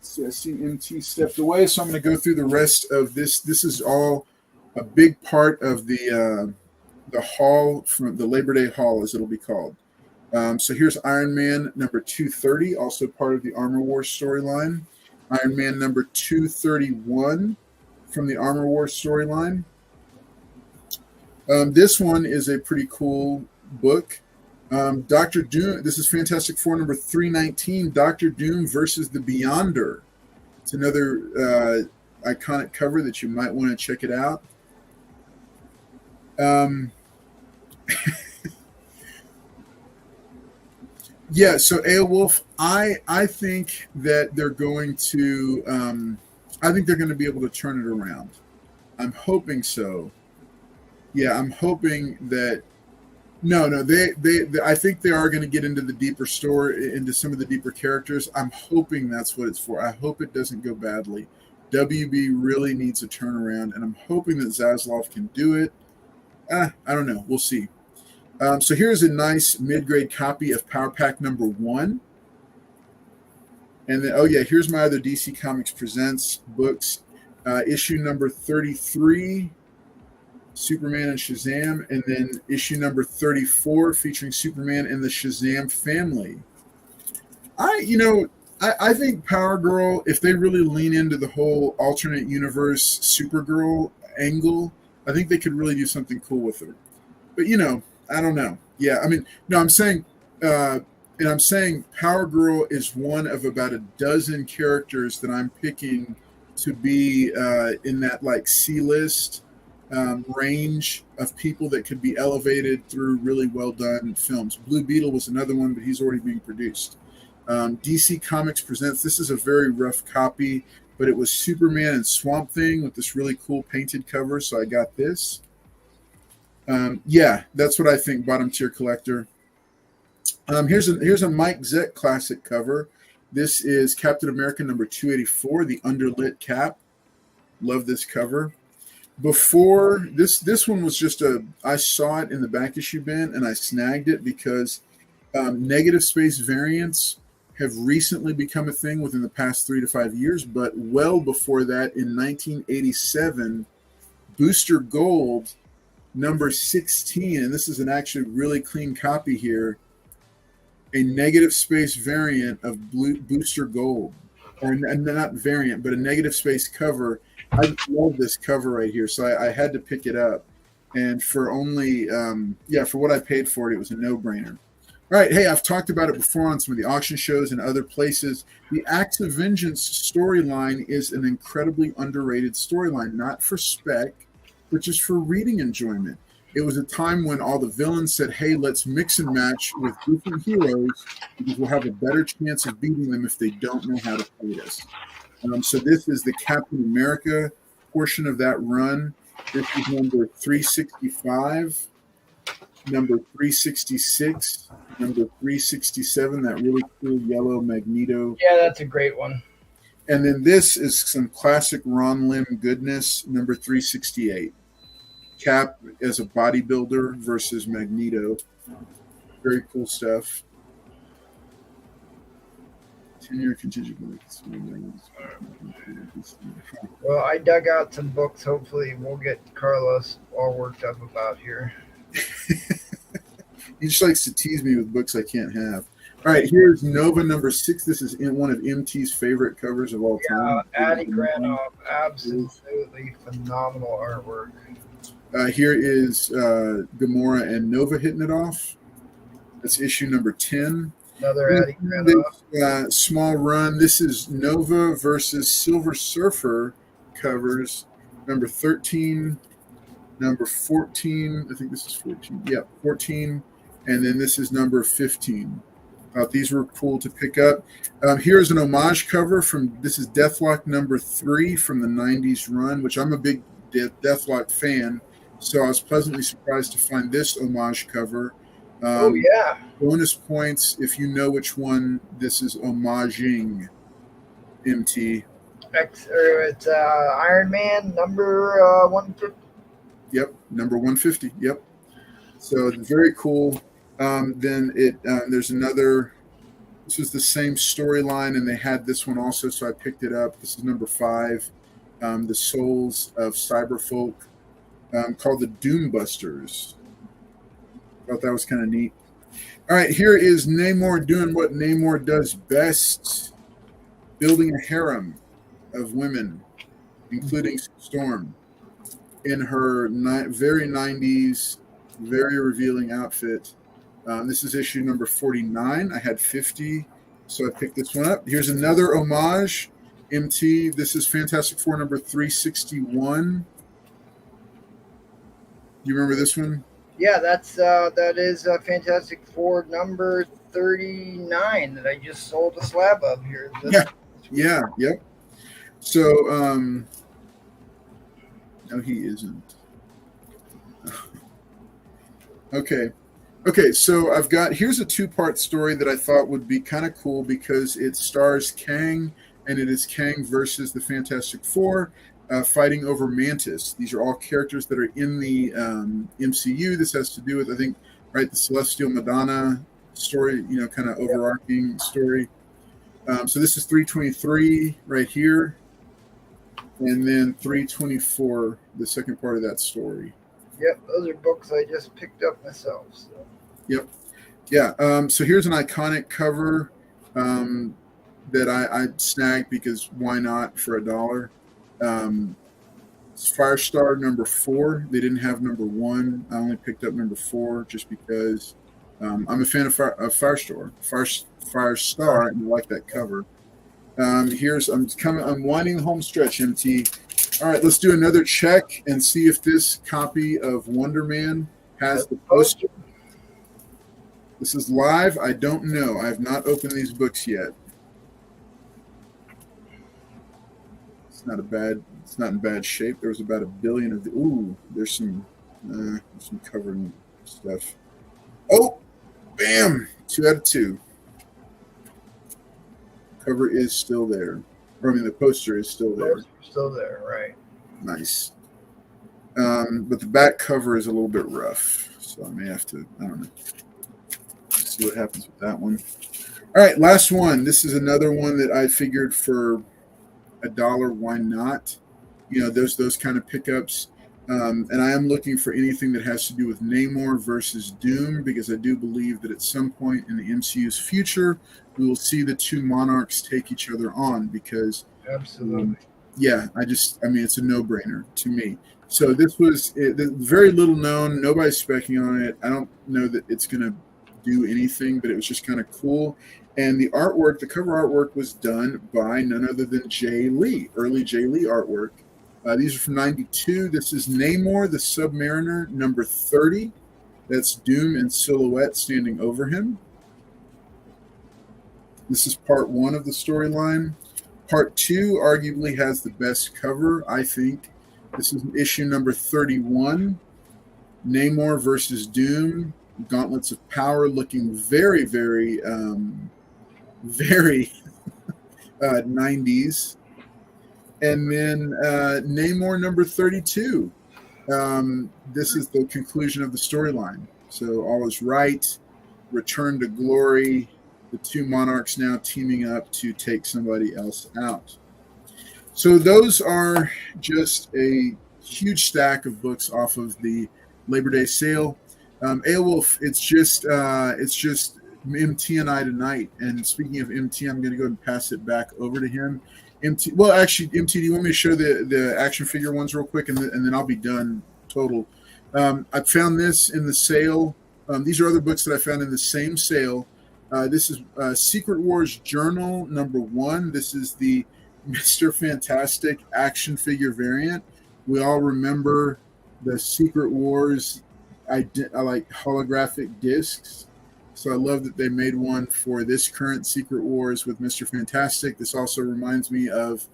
So I see MT stepped away, so I'm going to go through the rest of this. This is all a big part of the haul, from the Labor Day haul, as it'll be called. So here's Iron Man number 230, also part of the Armor Wars storyline. Iron Man number 231 from the Armor Wars storyline. This one is a pretty cool book. Dr. Doom, this is Fantastic Four number 319, Dr. Doom versus the Beyonder. It's another iconic cover that you might want to check it out. Yeah, so Aelwolf, I think that they're going to be able to turn it around. I'm hoping so. Yeah, I'm hoping that No. I think they are going to get into the deeper story, into some of the deeper characters. I'm hoping that's what it's for. I hope it doesn't go badly. WB really needs a turnaround, and I'm hoping that Zaslav can do it. I don't know. We'll see. So here's a nice mid-grade copy of Power Pack number 1. And then, oh yeah, here's my other DC Comics Presents books. Issue number 33, Superman and Shazam, and then issue number 34 featuring Superman and the Shazam family. I think Power Girl, if they really lean into the whole alternate universe Supergirl angle, I think they could really do something cool with her. But I don't know. Yeah, I mean, no, I'm saying Power Girl is one of about a dozen characters that I'm picking to be in that like C-list range of people that could be elevated through really well done films. Blue Beetle was another one, but he's already being produced. DC Comics Presents, this is a very rough copy, but it was Superman and Swamp Thing with this really cool painted cover, so I got this. Yeah, that's what I think, bottom tier collector. Here's a Mike Zeck classic cover. This is Captain America number 284, the underlit cap. Love this cover. Before this one was just I saw it in the back issue bin and I snagged it because negative space variants have recently become a thing within the past 3 to 5 years, but well before that, in 1987, Booster Gold number 16, and this is an actually really clean copy here, a negative space variant of Booster Gold, or not variant, but a negative space cover. I love this cover right here, so I had to pick it up. And for only, for what I paid for it, it was a no-brainer. All right, hey, I've talked about it before on some of the auction shows and other places. The Acts of Vengeance storyline is an incredibly underrated storyline, not for spec, but just for reading enjoyment. It was a time when all the villains said, hey, let's mix and match with different heroes because we'll have a better chance of beating them if they don't know how to fight us. So this is the Captain America portion of that run. This is number 365, number 366, number 367, that really cool yellow Magneto. Yeah, that's a great one. And then this is some classic Ron Lim goodness, number 368. Cap as a bodybuilder versus Magneto. Very cool stuff. 10-year contingent. Well, I dug out some books. Hopefully, we'll get Carlos all worked up about here. He just likes to tease me with books I can't have. All right, here's Nova number 6. This is in one of MT's favorite covers of all time. Adi Granov, absolutely phenomenal artwork. Here is Gamora and Nova hitting it off. That's issue number 10. Another Adi Granov. Small run. This is Nova versus Silver Surfer covers. Number 13, number 14. I think this is 14. Yeah, 14. And then this is number 15. These were cool to pick up. Here's an homage cover from, this is Deathlock number 3 from the 90s run, which I'm a big Deathlock fan. So I was pleasantly surprised to find this homage cover. Oh, yeah. Bonus points if you know which one this is homaging, MT. It's Iron Man number 150. Yep, number 150. Yep. So it's very cool. Then there's another. This was the same storyline, and they had this one also, so I picked it up. This is number 5. The Souls of Cyberfolk, called the Doombusters. Thought that was kind of neat. All right, here is Namor doing what Namor does best, building a harem of women, including Storm, in her very 90s, very revealing outfit. This is issue number 49. I had 50, so I picked this one up. Here's another homage, MT. This is Fantastic Four number 361. You remember this one? Yeah, that is Fantastic Four number 39 that I just sold a slab of here. Yep. So, no, he isn't. Okay. Okay, so here's a two-part story that I thought would be kind of cool because it stars Kang, and it is Kang versus the Fantastic Four, fighting over Mantis. These are all characters that are in the MCU. This has to do with, I think, right, the Celestial Madonna story, kind of overarching story. So this is 323 right here, and then 324, the second part of that story. Yep, those are books I just picked up myself. So. Yep. Yeah. So here's an iconic cover that I snagged because why not for $1? It's Firestar number 4. They didn't have number 1. I only picked up number 4 just because I'm a fan of Firestar, and I like that cover. I'm winding the home stretch, MT. All right, let's do another check and see if this copy of Wonder Man has the poster. This is live. I don't know. I have not opened these books yet. It's not in bad shape. There was about 1 billion of the. Ooh, there's some covering stuff. Oh, bam! 2 out of 2. Cover is still there. The poster is still there. Still there, right? Nice. But the back cover is a little bit rough, so I may have to. I don't know. See what happens with that one. All right, last one. This is another one that I figured for $1. Why not? Those kind of pickups. And I am looking for anything that has to do with Namor versus Doom, because I do believe that at some point in the MCU's future, we will see the two monarchs take each other on. Because absolutely, it's a no-brainer to me. So this was very little known. Nobody's speculating on it. I don't know that it's going to do anything, but it was just kind of cool. And the cover artwork was done by none other than Jay Lee, early Jay Lee artwork. These are from 92. This is Namor the Submariner, number 30. That's Doom in silhouette standing over him. This is part 1 of the storyline. Part 2 arguably has the best cover, I think. This is issue number 31. Namor versus Doom. Gauntlets of Power, looking very, very, very 90s. And then Namor number 32. This is the conclusion of the storyline. So all is right. Return to glory. The two monarchs now teaming up to take somebody else out. So those are just a huge stack of books off of the Labor Day sale. Aelwolf, it's just MT and I tonight. And speaking of MT, I'm going to go and pass it back over to him. MT, do you want me to show the action figure ones real quick, and then I'll be done total. I found this in the sale. These are other books that I found in the same sale. This is Secret Wars Journal number 1. This is the Mr. Fantastic action figure variant. We all remember the Secret Wars I like holographic discs. So I love that they made one for this current Secret Wars with Mr. Fantastic. This also reminds me of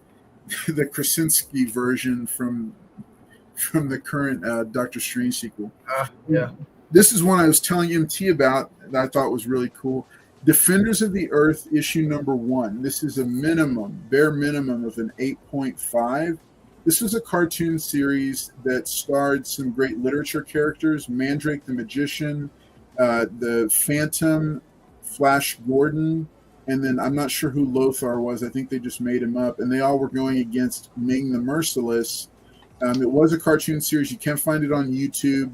the Krasinski version from the current Doctor Strange sequel. Yeah. This is one I was telling MT about that I thought was really cool. Defenders of the Earth issue number 1. This is a bare minimum of an 8.5. This was a cartoon series that starred some great literature characters: Mandrake the Magician, the Phantom, Flash Gordon, and then I'm not sure who Lothar was. I think they just made him up, and they all were going against Ming the Merciless. It was a cartoon series. You can find it on YouTube.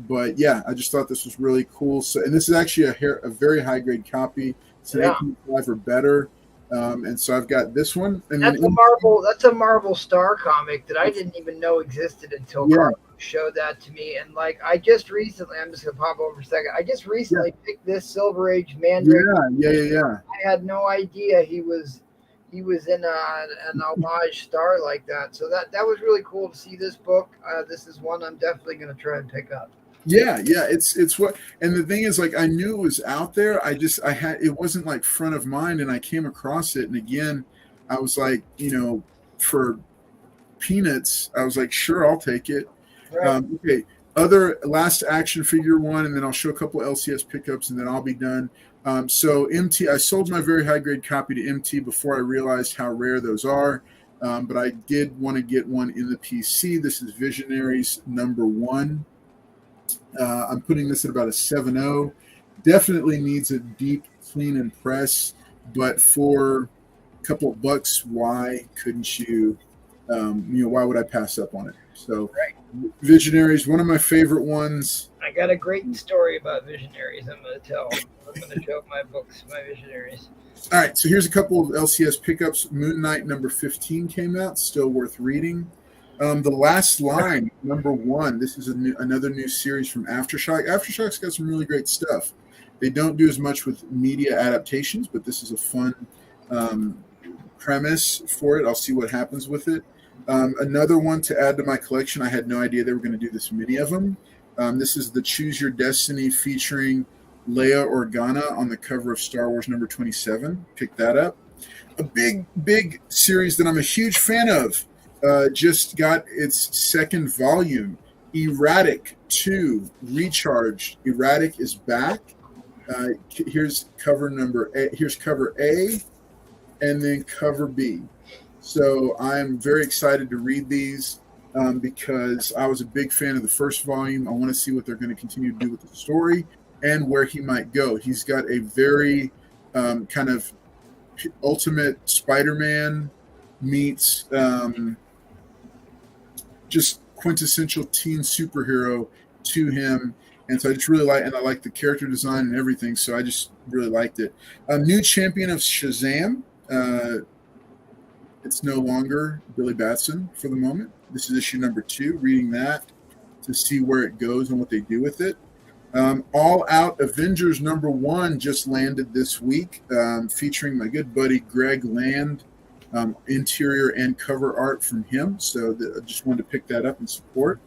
But yeah, I just thought this was really cool. So, and this is actually a very high grade copy. It's an 8.5 or better. And so I've got this one. And that's a Marvel Star comic that I didn't even know existed until Carlos showed that to me. And like, I just recently, I'm just gonna pop over a second. I just recently picked this Silver Age Mandrake. Yeah. I had no idea he was in an homage star like that. So that was really cool to see this book. This is one I'm definitely going to try and pick up. Yeah. It's what, and the thing is, like, I knew it was out there. It wasn't like front of mind, and I came across it. And again, I was like, for peanuts, I was like, sure, I'll take it. Right. Okay. Other last action figure one, and then I'll show a couple LCS pickups, and then I'll be done. So MT, I sold my very high grade copy to MT before I realized how rare those are. But I did want to get one in the PC. This is Visionaries #1. I'm putting this at about a 7.0. Definitely needs a deep clean and press, but for a couple of bucks, why couldn't you? Why would I pass up on it? So, Visionaries, one of my favorite ones. I got a great story about Visionaries. I'm going to tell. I'm going to show my books, my Visionaries. All right, so here's a couple of LCS pickups. Moon Knight #15 came out, still worth reading. The Last Line #1. This is another new series from Aftershock. Aftershock's got some really great stuff. They don't do as much with media adaptations, but this is a fun premise for it. I'll see what happens with it. Another one to add to my collection. I had no idea they were going to do this many of them. This is the Choose Your Destiny featuring Leia Organa on the cover of Star Wars #27. Pick that up. A big series that I'm a huge fan of. Just got its second volume. Erratic 2 Recharged. Erratic is back. Here's cover here's cover A, and then cover B. So I'm very excited to read these because I was a big fan of the first volume. I want to see what they're going to continue to do with the story and where he might go. He's got a very kind of ultimate Spider-Man meets just quintessential teen superhero to him. And so I just really I like the character design and everything. So I just really liked it. A new champion of Shazam. It's no longer Billy Batson for the moment. This is issue #2. Reading that to see where it goes and what they do with it. All Out Avengers #1 just landed this week, featuring my good buddy Greg Land. Interior and cover art from him. So I just wanted to pick that up and support.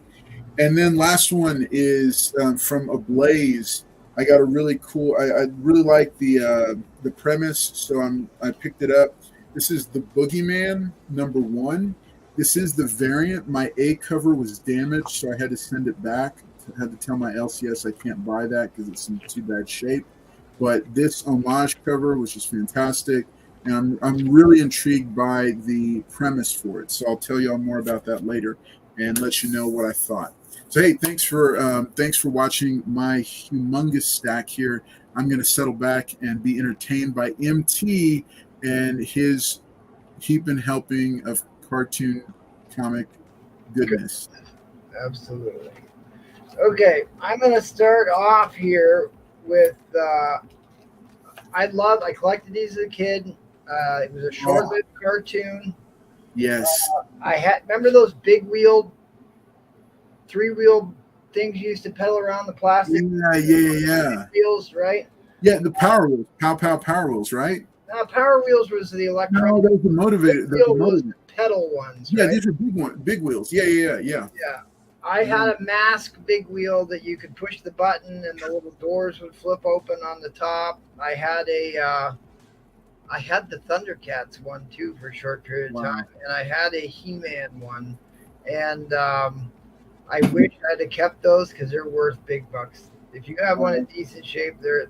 And then last one is from Ablaze. I got a really cool. I really like the premise, so I picked it up. This is the Boogeyman #1. This is the variant. My A cover was damaged, so I had to send it back. I had to tell my LCS I can't buy that because it's in too bad shape. But this homage cover was just fantastic, and I'm really intrigued by the premise for it. So I'll tell y'all more about that later and let you know what I thought. So hey, thanks for watching my humongous stack here. I'm going to settle back and be entertained by MT and his heaping helping of cartoon comic goodness. Absolutely. Okay, I'm going to start off here with I collected these as a kid. It was a short-lived cartoon. Yes. Remember those big-wheeled, 3-wheeled things you used to pedal around the plastic? Yeah. Wheels, right? Yeah, the Power Wheels. Power Wheels, right? No, Power Wheels was the electronic. No, those were motivated. Was the pedal ones. Yeah, right? These are big wheels. Yeah. Yeah. I had a mask big wheel that you could push the button and the little doors would flip open on the top. I had the Thundercats one too for a short period of time, and I had a He-Man one, and I wish I'd have kept those because they're worth big bucks. If you have one in decent shape, they're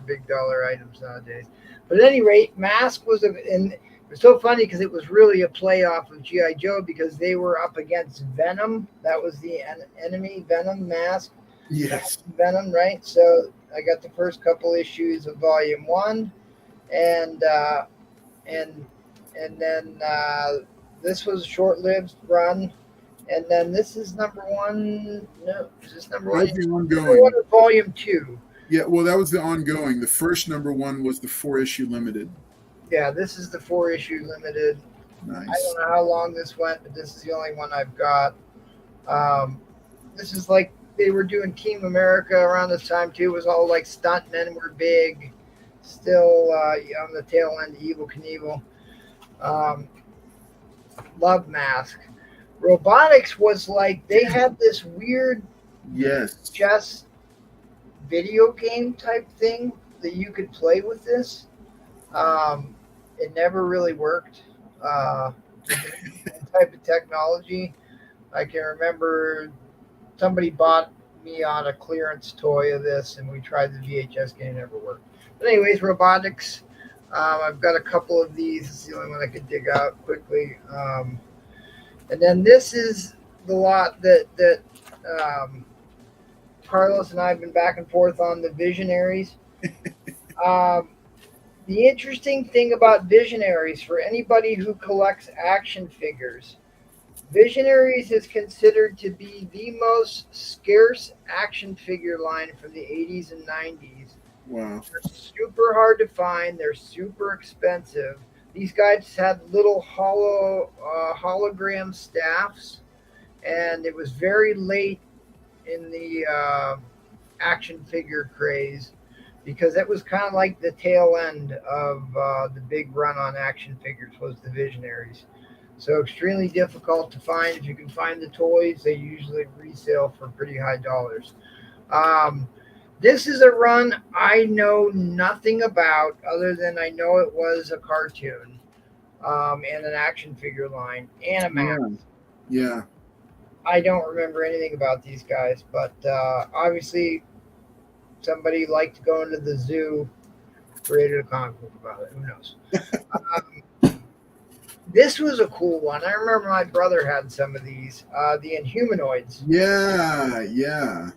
big dollar items nowadays. But at any rate, Mask was and it was so funny because it was really a play off of G.I. Joe because they were up against Venom. That was the enemy, Venom, Mask. Yes. Venom, right? So I got the first couple issues of Volume 1, and then this was a short-lived run, and then this is #1. No, is this #1? Ongoing. Volume 2. Yeah, well, that was the ongoing. The first #1 was the 4-issue limited. Yeah, this is the 4-issue limited. Nice. I don't know how long this went, but this is the only one I've got. This is like they were doing Team America around this time too. It was all like stuntmen were big, still on the tail end of Evel Knievel. Love Mask. Robotics was like they had this weird chess video game type thing that you could play with this. It never really worked. Type of technology. I can remember somebody bought me on a clearance toy of this, and we tried the VHS game, it never worked. But anyways, robotics. I've got a couple of these. It's the only one I could dig out quickly. And then this is the lot that Carlos and I have been back and forth on, the Visionaries. The interesting thing about Visionaries, for anybody who collects action figures, Visionaries is considered to be the most scarce action figure line from the 80s and 90s. Wow. They're super hard to find. They're super expensive. These guys had little hologram staffs, and it was very late in the action figure craze, because it was kind of like the tail end of the big run on action figures was the Visionaries. So extremely difficult to find. If you can find the toys, they usually resale for pretty high dollars. This is a run I know nothing about, other than I know it was a cartoon and an action figure line and a map. Yeah. I don't remember anything about these guys, but obviously somebody liked going to the zoo, created a comic book about it. Who knows? This was a cool one. I remember my brother had some of these. The Inhumanoids. Yeah.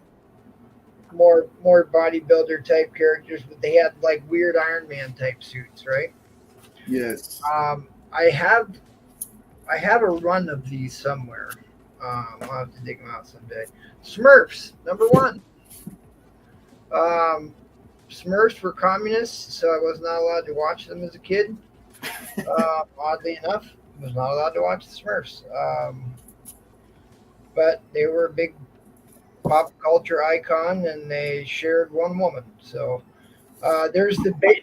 More bodybuilder type characters, but they had like weird Iron Man type suits, right? Yes. I have a run of these somewhere. I'll have to dig them out someday. Smurfs, number one. Smurfs were communists, so I was not allowed to watch them as a kid. Oddly enough, I was not allowed to watch the Smurfs. But they were a big pop culture icon, and they shared one woman. So there's debate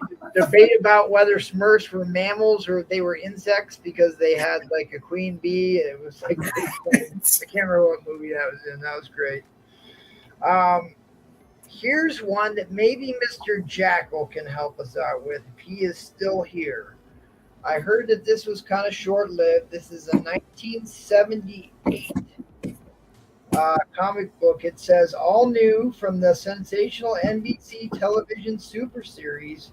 about whether Smurfs were mammals or they were insects, because they had like a queen bee. It was like I can't remember what movie that was in. That was great. Here's one that maybe Mr. Jackal can help us out with if he is still here. I heard that this was kind of short-lived. This is a 1978 comic book. It says, all new from the sensational NBC television super series,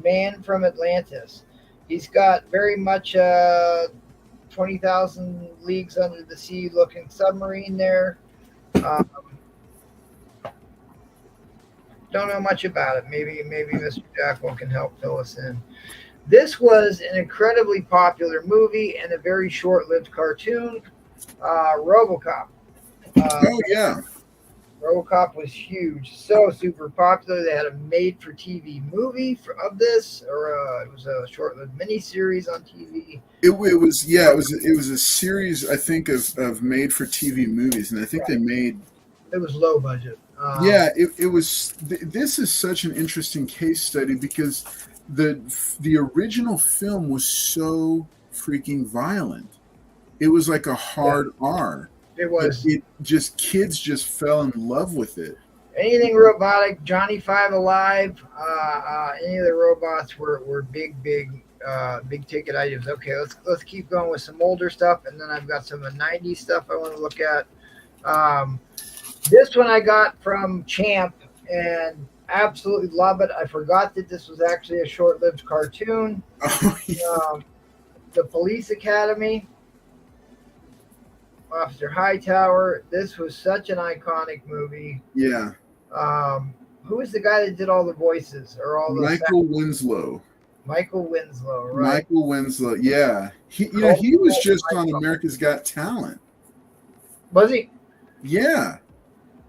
Man from Atlantis. He's got very much 20,000 Leagues Under the Sea looking submarine there. Don't know much about it. Maybe Mr. Jackal can help fill us in. This was an incredibly popular movie and a very short-lived cartoon, RoboCop. Oh yeah, RoboCop was huge, so super popular. They had a made-for-TV movie of this, or it was a short-lived miniseries on TV. It was a series, I think, of made-for-TV movies, and I think they made. It was low budget. It was. This is such an interesting case study because the original film was so freaking violent. It was like a hard R. It was. Kids just fell in love with it. Anything robotic, Johnny Five Alive, any of the robots were big ticket items. Okay, let's keep going with some older stuff, and then I've got some of the 90s stuff I want to look at. This one I got from Champ and absolutely love it. I forgot that this was actually a short-lived cartoon. Oh, yeah. The Police Academy, Officer Hightower. This was such an iconic movie. Yeah. Who was the guy that did all the voices or all the Michael Winslow? Michael Winslow, right? Michael Winslow. Yeah. He was just on America's Got Talent. Was he? Yeah.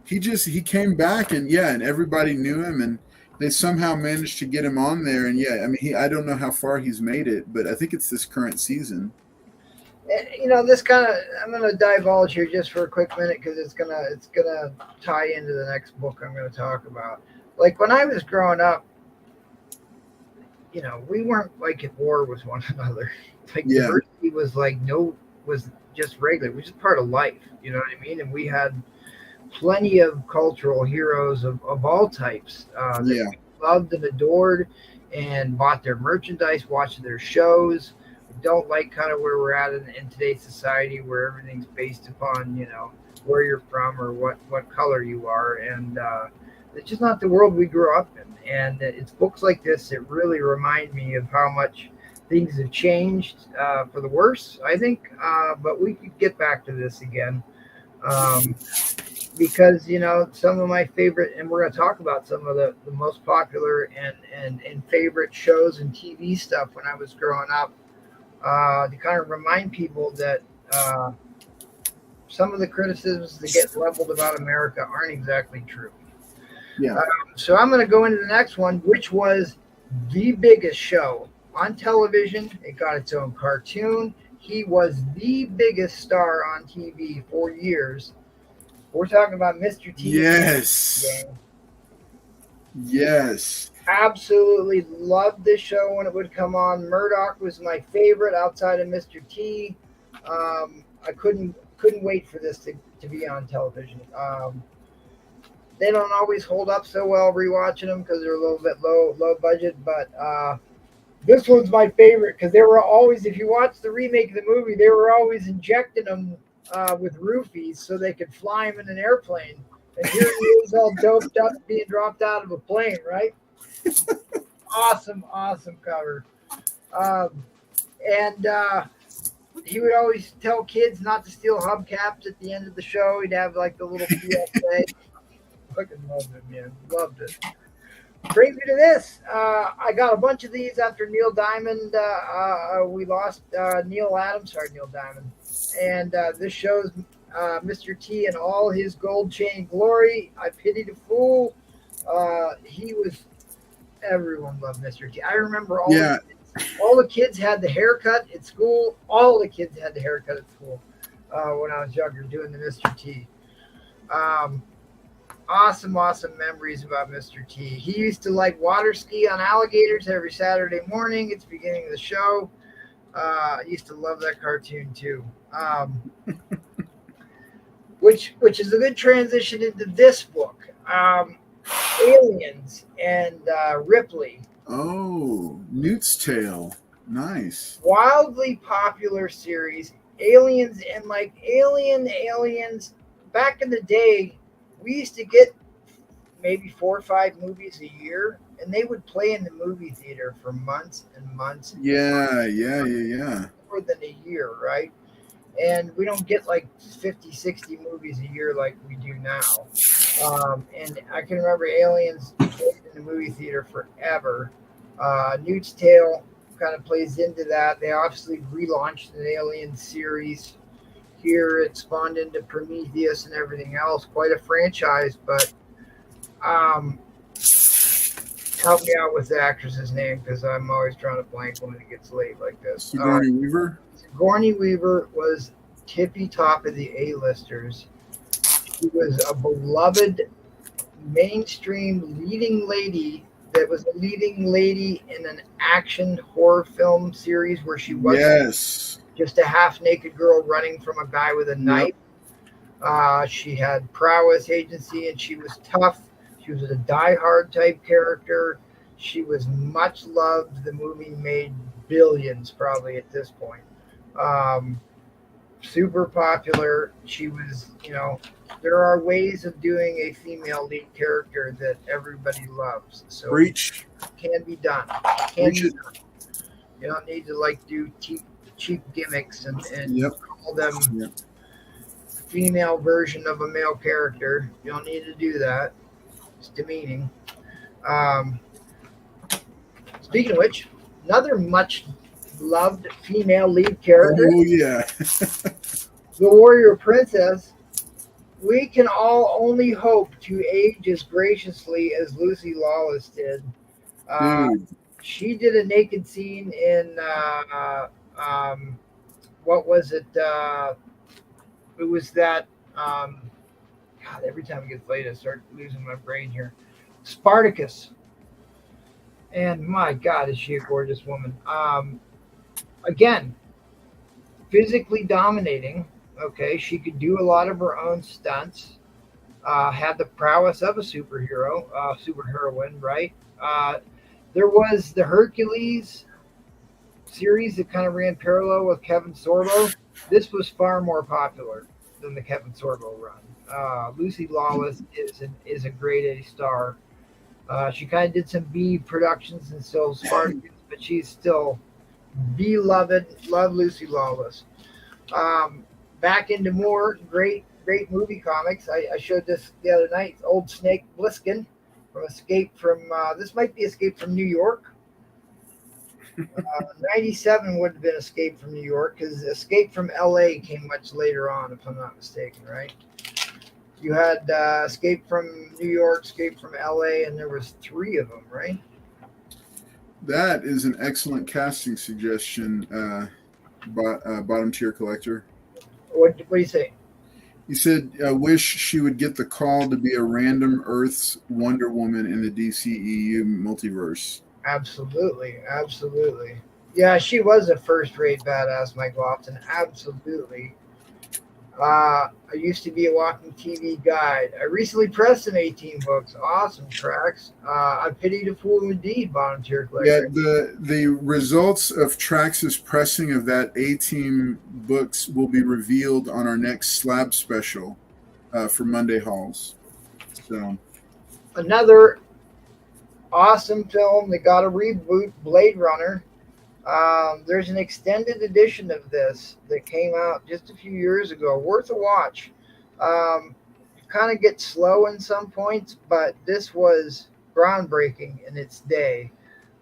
He came back and everybody knew him, and they somehow managed to get him on there. And I don't know how far he's made it, but I think it's this current season. This kind of, I'm going to divulge here just for a quick minute because it's gonna tie into the next book I'm going to talk about. Like when I was growing up, we weren't like at war with one another. Like diversity was was just regular. It was just part of life. You know what I mean? And we had plenty of cultural heroes of all types that we loved and adored and bought their merchandise, watched their shows. We don't like kind of where we're at in today's society where everything's based upon, where you're from or what color you are, and it's just not the world we grew up in. And it's books like this that really remind me of how much things have changed for the worse, I think. But we could get back to this again. Because some of my favorite, and we're going to talk about some of the most popular and favorite shows and TV stuff when I was growing up, to kind of remind people that some of the criticisms that get leveled about America aren't exactly true. Yeah. So I'm going to go into the next one, which was the biggest show on television. It got its own cartoon. He was the biggest star on TV for years. We're talking about Mr. T. Yes. Yes. Absolutely loved this show when it would come on. Murdoch was my favorite outside of Mr. T. I couldn't wait for this to be on television. They don't always hold up so well rewatching them because they're a little bit low budget, but this one's my favorite because they were always, if you watch the remake of the movie, they were always injecting them with roofies so they could fly him in an airplane. And here he is all doped up being dropped out of a plane, right? Awesome cover. And he would always tell kids not to steal hubcaps at the end of the show. He'd have like the little PSA. Fucking loved it, man. Loved it. Brings me to this. I got a bunch of these after Neil Diamond. We lost Neil Adams. Sorry, Neil Diamond. And this shows Mr. T in all his gold chain glory. I pity the fool. He was. Everyone loved Mr. T. I remember all the kids had the haircut at school. All the kids had the haircut at school when I was younger doing the Mr. T. Awesome memories about Mr. T. He used to like water ski on alligators every Saturday morning at the beginning of the show. I used to love that cartoon too. Which is a good transition into this book. Aliens and Ripley. Oh, Newt's Tale. Nice. Wildly popular series. Aliens and like aliens. Back in the day, we used to get maybe 4 or 5 movies a year, and they would play in the movie theater for months and months. Yeah. More than a year, right? And we don't get like 50, 60 movies a year like we do now. And I can remember Aliens played in the movie theater forever. Newt's Tale kind of plays into that. They obviously relaunched an Alien series. Here it spawned into Prometheus and everything else. Quite a franchise, but help me out with the actress's name because I'm always drawing a blank when it gets late like this. Sigourney Weaver? Sigourney Weaver was tippy top of the A-listers. She was a beloved mainstream leading lady that was a leading lady in an action horror film series where she was just a half-naked girl running from a guy with a knife. She had prowess agency, and she was tough. She was a die-hard type character. She was much loved. The movie made billions probably at this point. Super popular. She was, there are ways of doing a female lead character that everybody loves. So Breach. it can be done. You don't need to do cheap gimmicks and call them female version of a male character. You don't need to do that. It's demeaning. Speaking of which, another much loved female lead character. Oh yeah. The Warrior Princess. We can all only hope to age as graciously as Lucy Lawless did. She did a naked scene in what was it? It was that. God, every time it gets late, I start losing my brain here. Spartacus. And my God, is she a gorgeous woman? Again, physically dominating. Okay, she could do a lot of her own stunts. Had the prowess of a superheroine, right? There was the Hercules series that kind of ran parallel with Kevin Sorbo. This was far more popular. than the Kevin Sorbo run. Lucy Lawless is a great A star. She kind of did some B productions and still Spartacus, but she's still beloved. Love Lucy Lawless. Um, Back into more great movie comics. I showed this the other night. Old Snake Plissken from Escape from this might be Escape from New York. 97 would have been Escape from New York because Escape from LA came much later on, if I'm not mistaken, right? You had Escape from New York, Escape from LA, and there was 3 of them, right? That is an excellent casting suggestion, bottom tier collector. What do you say? You said, wish she would get the call to be a random Earth's Wonder Woman in the DCEU multiverse. Absolutely. Yeah, she was a first-rate badass, Mike Lofton. Absolutely. I used to be a walking TV guide. I recently pressed some 18 books. Awesome tracks. I pity the fool indeed, bottom tier collector. Yeah, the results of Trax's pressing of that A-Team books will be revealed on our next slab special for Monday hauls. So another awesome film that got a reboot, Blade Runner. There's an extended edition of this that came out just a few years ago. Worth a watch. Kind of gets slow in some points, but this was groundbreaking in its day.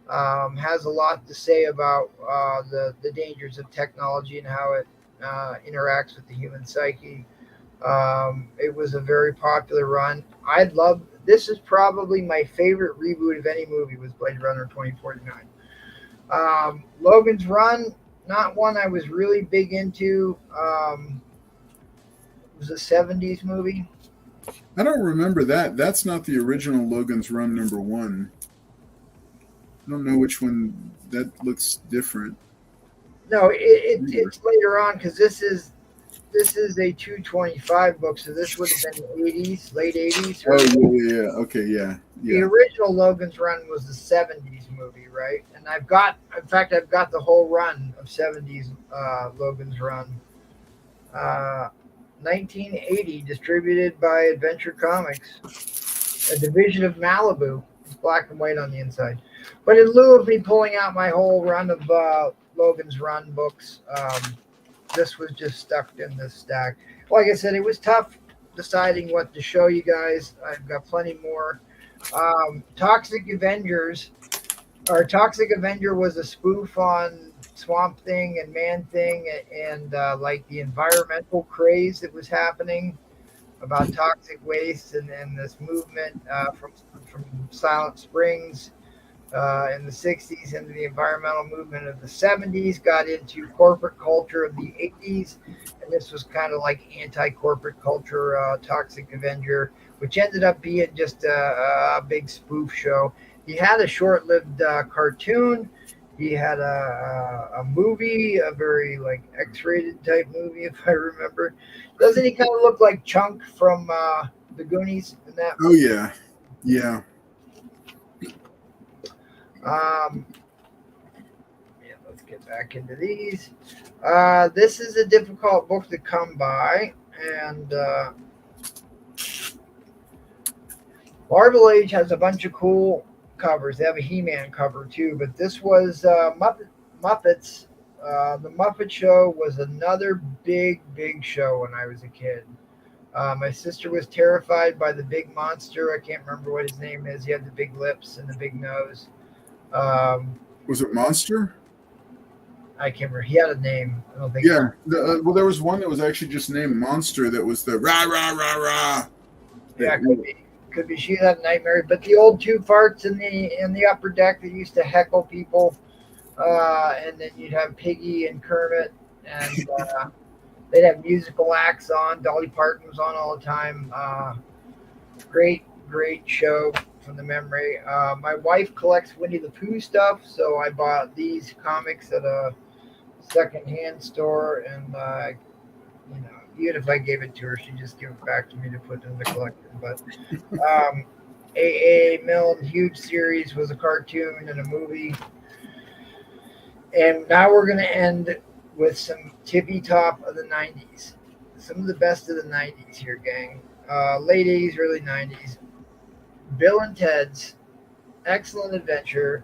Has a lot to say about the dangers of technology and how it interacts with the human psyche. It was a very popular run. This is probably my favorite reboot of any movie was Blade Runner 2049. Logan's Run, not one I was really big into. It was a 70s movie. I don't remember that. That's not the original Logan's Run #1. I don't know which one. That looks different. No, it's later on because this is a 225 book, so this would have been the 80s, late 80s. Oh, yeah. Okay, yeah. The original Logan's Run was the 70s movie, right? And I've got the whole run of 70s Logan's Run. 1980, distributed by Adventure Comics, a division of Malibu. It's black and white on the inside. But in lieu of me pulling out my whole run of Logan's Run books, this was just stuck in this stack. Like I said, it was tough deciding what to show you guys. I've got plenty more. Toxic Avenger was a spoof on Swamp Thing and Man Thing and like the environmental craze that was happening about toxic waste and this movement from Silent Springs in the 60s into the environmental movement of the 70s, got into corporate culture of the 80s, and this was kind of like anti-corporate culture, Toxic Avenger, which ended up being just a big spoof show. He had a short-lived cartoon. He had a movie, a very like X-rated type movie, if I remember. Doesn't he kind of look like Chunk from the Goonies in that? Oh yeah, yeah. Let's get back into these. This is a difficult book to come by, and Marvel Age has a bunch of cool covers. They have a He-Man cover too, but this was Muppets. The Muppet Show was another big show when I was a kid. My sister was terrified by the big monster. I can't remember what his name is. He had the big lips and the big nose. Was it Monster? I can't remember. He had a name. I don't think. Yeah. Well, there was one that was actually just named Monster. That was the rah rah rah rah. Yeah, could be. She had a nightmare. But the old two farts in the upper deck that used to heckle people, and then you'd have Piggy and Kermit, and they'd have musical acts on. Dolly Parton was on all the time. Great show from the memory. My wife collects Winnie the Pooh stuff, so I bought these comics at a secondhand store, and even if I gave it to her, she'd just give it back to me to put in the collection. But A.A. Milne, huge series, was a cartoon and a movie. And now we're going to end with some tippy top of the 90s. some of the best of the 90s here, gang. Late 80s, early 90s. Bill and Ted's Excellent Adventure,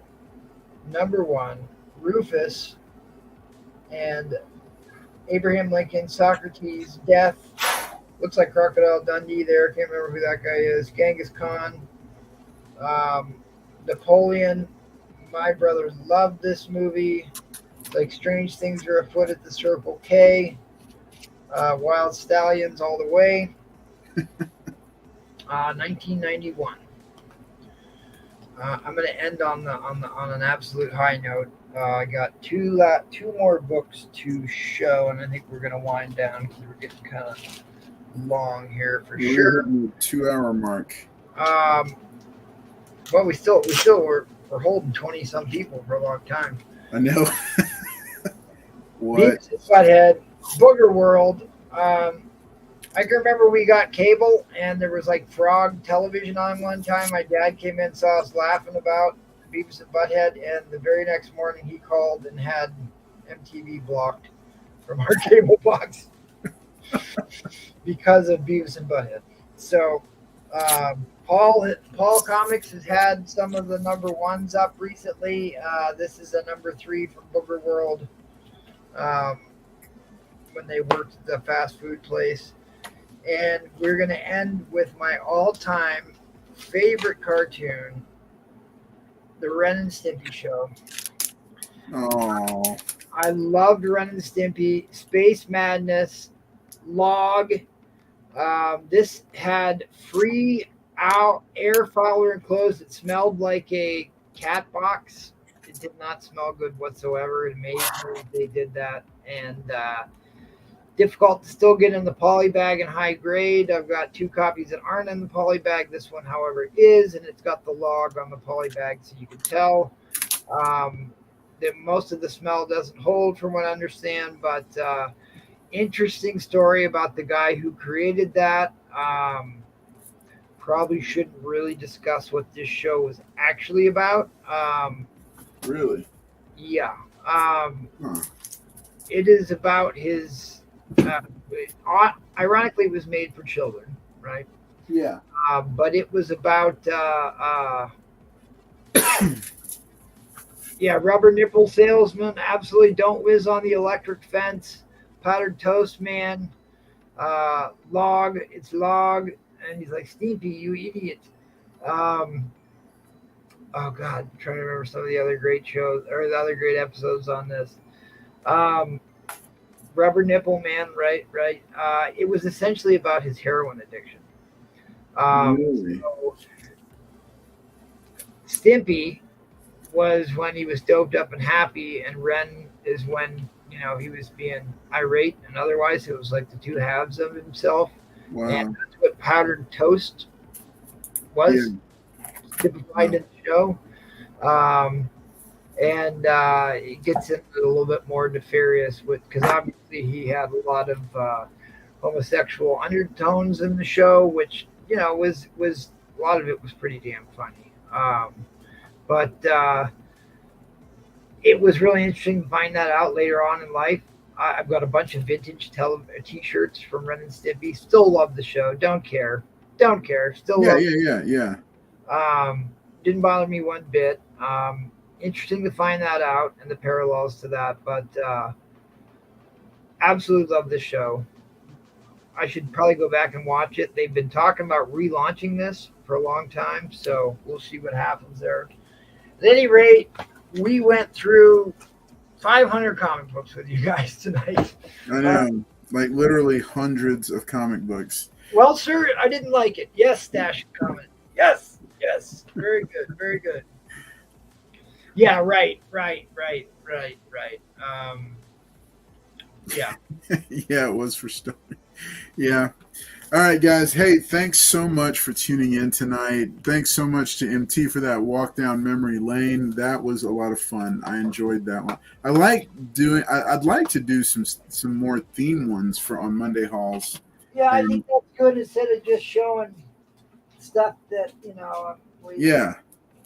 number one. Rufus and Abraham Lincoln, Socrates, Death. Looks like Crocodile Dundee there. Can't remember who that guy is. Genghis Khan. Napoleon. My brothers loved this movie. Like Strange Things Are Afoot at the Circle K. Wild Stallions all the way. 1991. I'm going to end on an absolute high note. I got two more books to show, and I think we're going to wind down because we're getting kind of long here for sure. 2-hour mark. But we're holding 20 some people for a long time. I know. What? Beavis and Butthead, Booger World. I can remember we got cable and there was like Frog television on one time. My dad came in, saw us laughing about Beavis and Butthead, and the very next morning he called and had MTV blocked from our cable box because of Beavis and Butthead. So Paul Comics has had some of the number ones up recently. This is a number 3 from Booger World when they worked at the fast food place. And we're going to end with my all-time favorite cartoon, The Ren and Stimpy Show. Oh, I loved Ren and Stimpy, Space Madness, Log. This had free air fouler enclosed that smelled like a cat box. It did not smell good whatsoever. It made sure they did that. And difficult to still get in the poly bag in high grade. I've got 2 copies that aren't in the poly bag. This one, however, is, and it's got the log on the poly bag, so you can tell that most of the smell doesn't hold from what I understand, but interesting story about the guy who created that. Probably shouldn't really discuss what this show was actually about. really? Yeah. It is about his ironically, it was made for children, right? Yeah. But it was about rubber nipple salesman, absolutely don't whiz on the electric fence, powdered toast man, log, it's log, and he's like, Stimpy, you idiot. Oh God, I'm trying to remember some of the other great shows or the other great episodes on this. Rubber Nipple Man, right. It was essentially about his heroin addiction. Really? So Stimpy was when he was doped up and happy, and Ren is when he was being irate and otherwise. It was like the two halves of himself. Wow. And that's what Powdered Toast was typified in the show. And it gets into a little bit more nefarious because obviously he had a lot of homosexual undertones in the show, which was a lot of it was pretty damn funny. But it was really interesting to find that out later on in life. I've got a bunch of vintage T-shirts from Ren and Stimpy. Still love the show. Don't care. Still love it. Yeah. Didn't bother me one bit. Interesting to find that out and the parallels to that, but absolutely love this show. I should probably go back and watch it. They've been talking about relaunching this for a long time, so we'll see what happens there. At any rate, we went through 500 comic books with you guys tonight. I know, like literally hundreds of comic books. Well, sir, I didn't like it. Yes, Stash comment. Yes. Very good. Yeah, right. Yeah. Yeah, it was for story. Yeah. All right, guys. Hey, thanks so much for tuning in tonight. Thanks so much to MT for that walk down memory lane. That was a lot of fun. I enjoyed that one. I'd like to do some more theme ones on Monday Hauls. Yeah, I think that's good instead of just showing stuff that Yeah.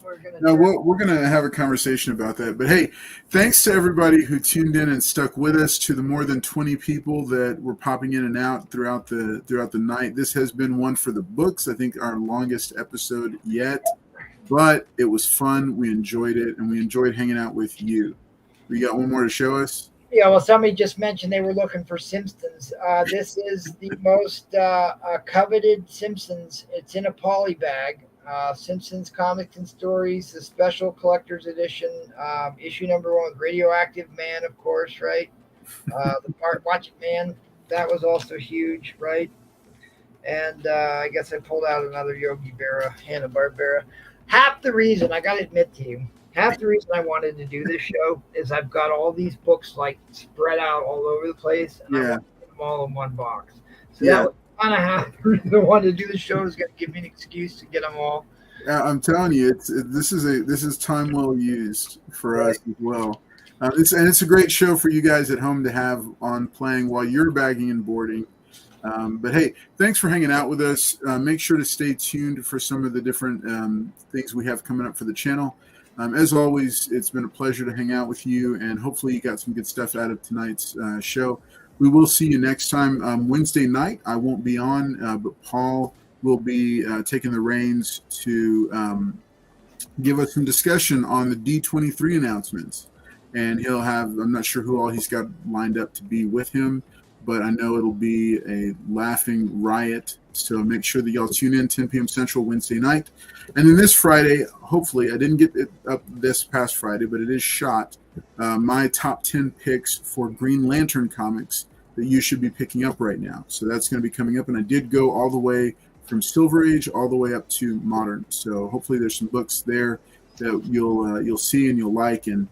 We're gonna No, try. we're going to have a conversation about that. But hey, thanks to everybody who tuned in and stuck with us, to the more than 20 people that were popping in and out throughout the night. This has been one for the books. I think our longest episode yet, but it was fun. We enjoyed it, and we enjoyed hanging out with you. We got one more to show us. Yeah, well, somebody just mentioned they were looking for Simpsons. This is the most coveted Simpsons. It's in a poly bag. Simpsons Comics and Stories, the special collector's edition, issue #1 with Radioactive Man, of course, right? The part Watch It Man, that was also huge, right? And I guess I pulled out another Yogi Berra, Hanna-Barbera. Half the reason, I got to admit to you, half the reason I wanted to do this show is I've got all these books like spread out all over the place, and I want to put them all in one box. So that was kind of half the reason I wanted to do the show, is going to give me an excuse to get them all. I'm telling you, this is time well used for us as well. It's a great show for you guys at home to have on playing while you're bagging and boarding. But hey, thanks for hanging out with us. Make sure to stay tuned for some of the different things we have coming up for the channel. As always, it's been a pleasure to hang out with you, and hopefully you got some good stuff out of tonight's show. We will see you next time. Wednesday night, I won't be on, but Paul will be taking the reins to give us some discussion on the D23 announcements. And he'll have, I'm not sure who all he's got lined up to be with him, but I know it'll be a laughing riot. So make sure that y'all tune in 10 p.m. Central Wednesday night. And then this Friday, hopefully, I didn't get it up this past Friday, but it is shot, my top 10 picks for Green Lantern comics that you should be picking up right now. So that's going to be coming up. And I did go all the way from Silver Age all the way up to Modern. So hopefully there's some books there that you'll see and you'll like. And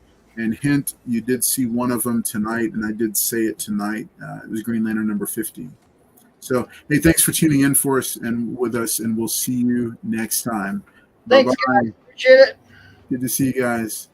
hint, you did see one of them tonight, and I did say it tonight. It was Green Lantern number 50. So, hey, thanks for tuning in for us and with us, and we'll see you next time. Thanks, Bye-bye. guys. Appreciate it. Good to see you guys.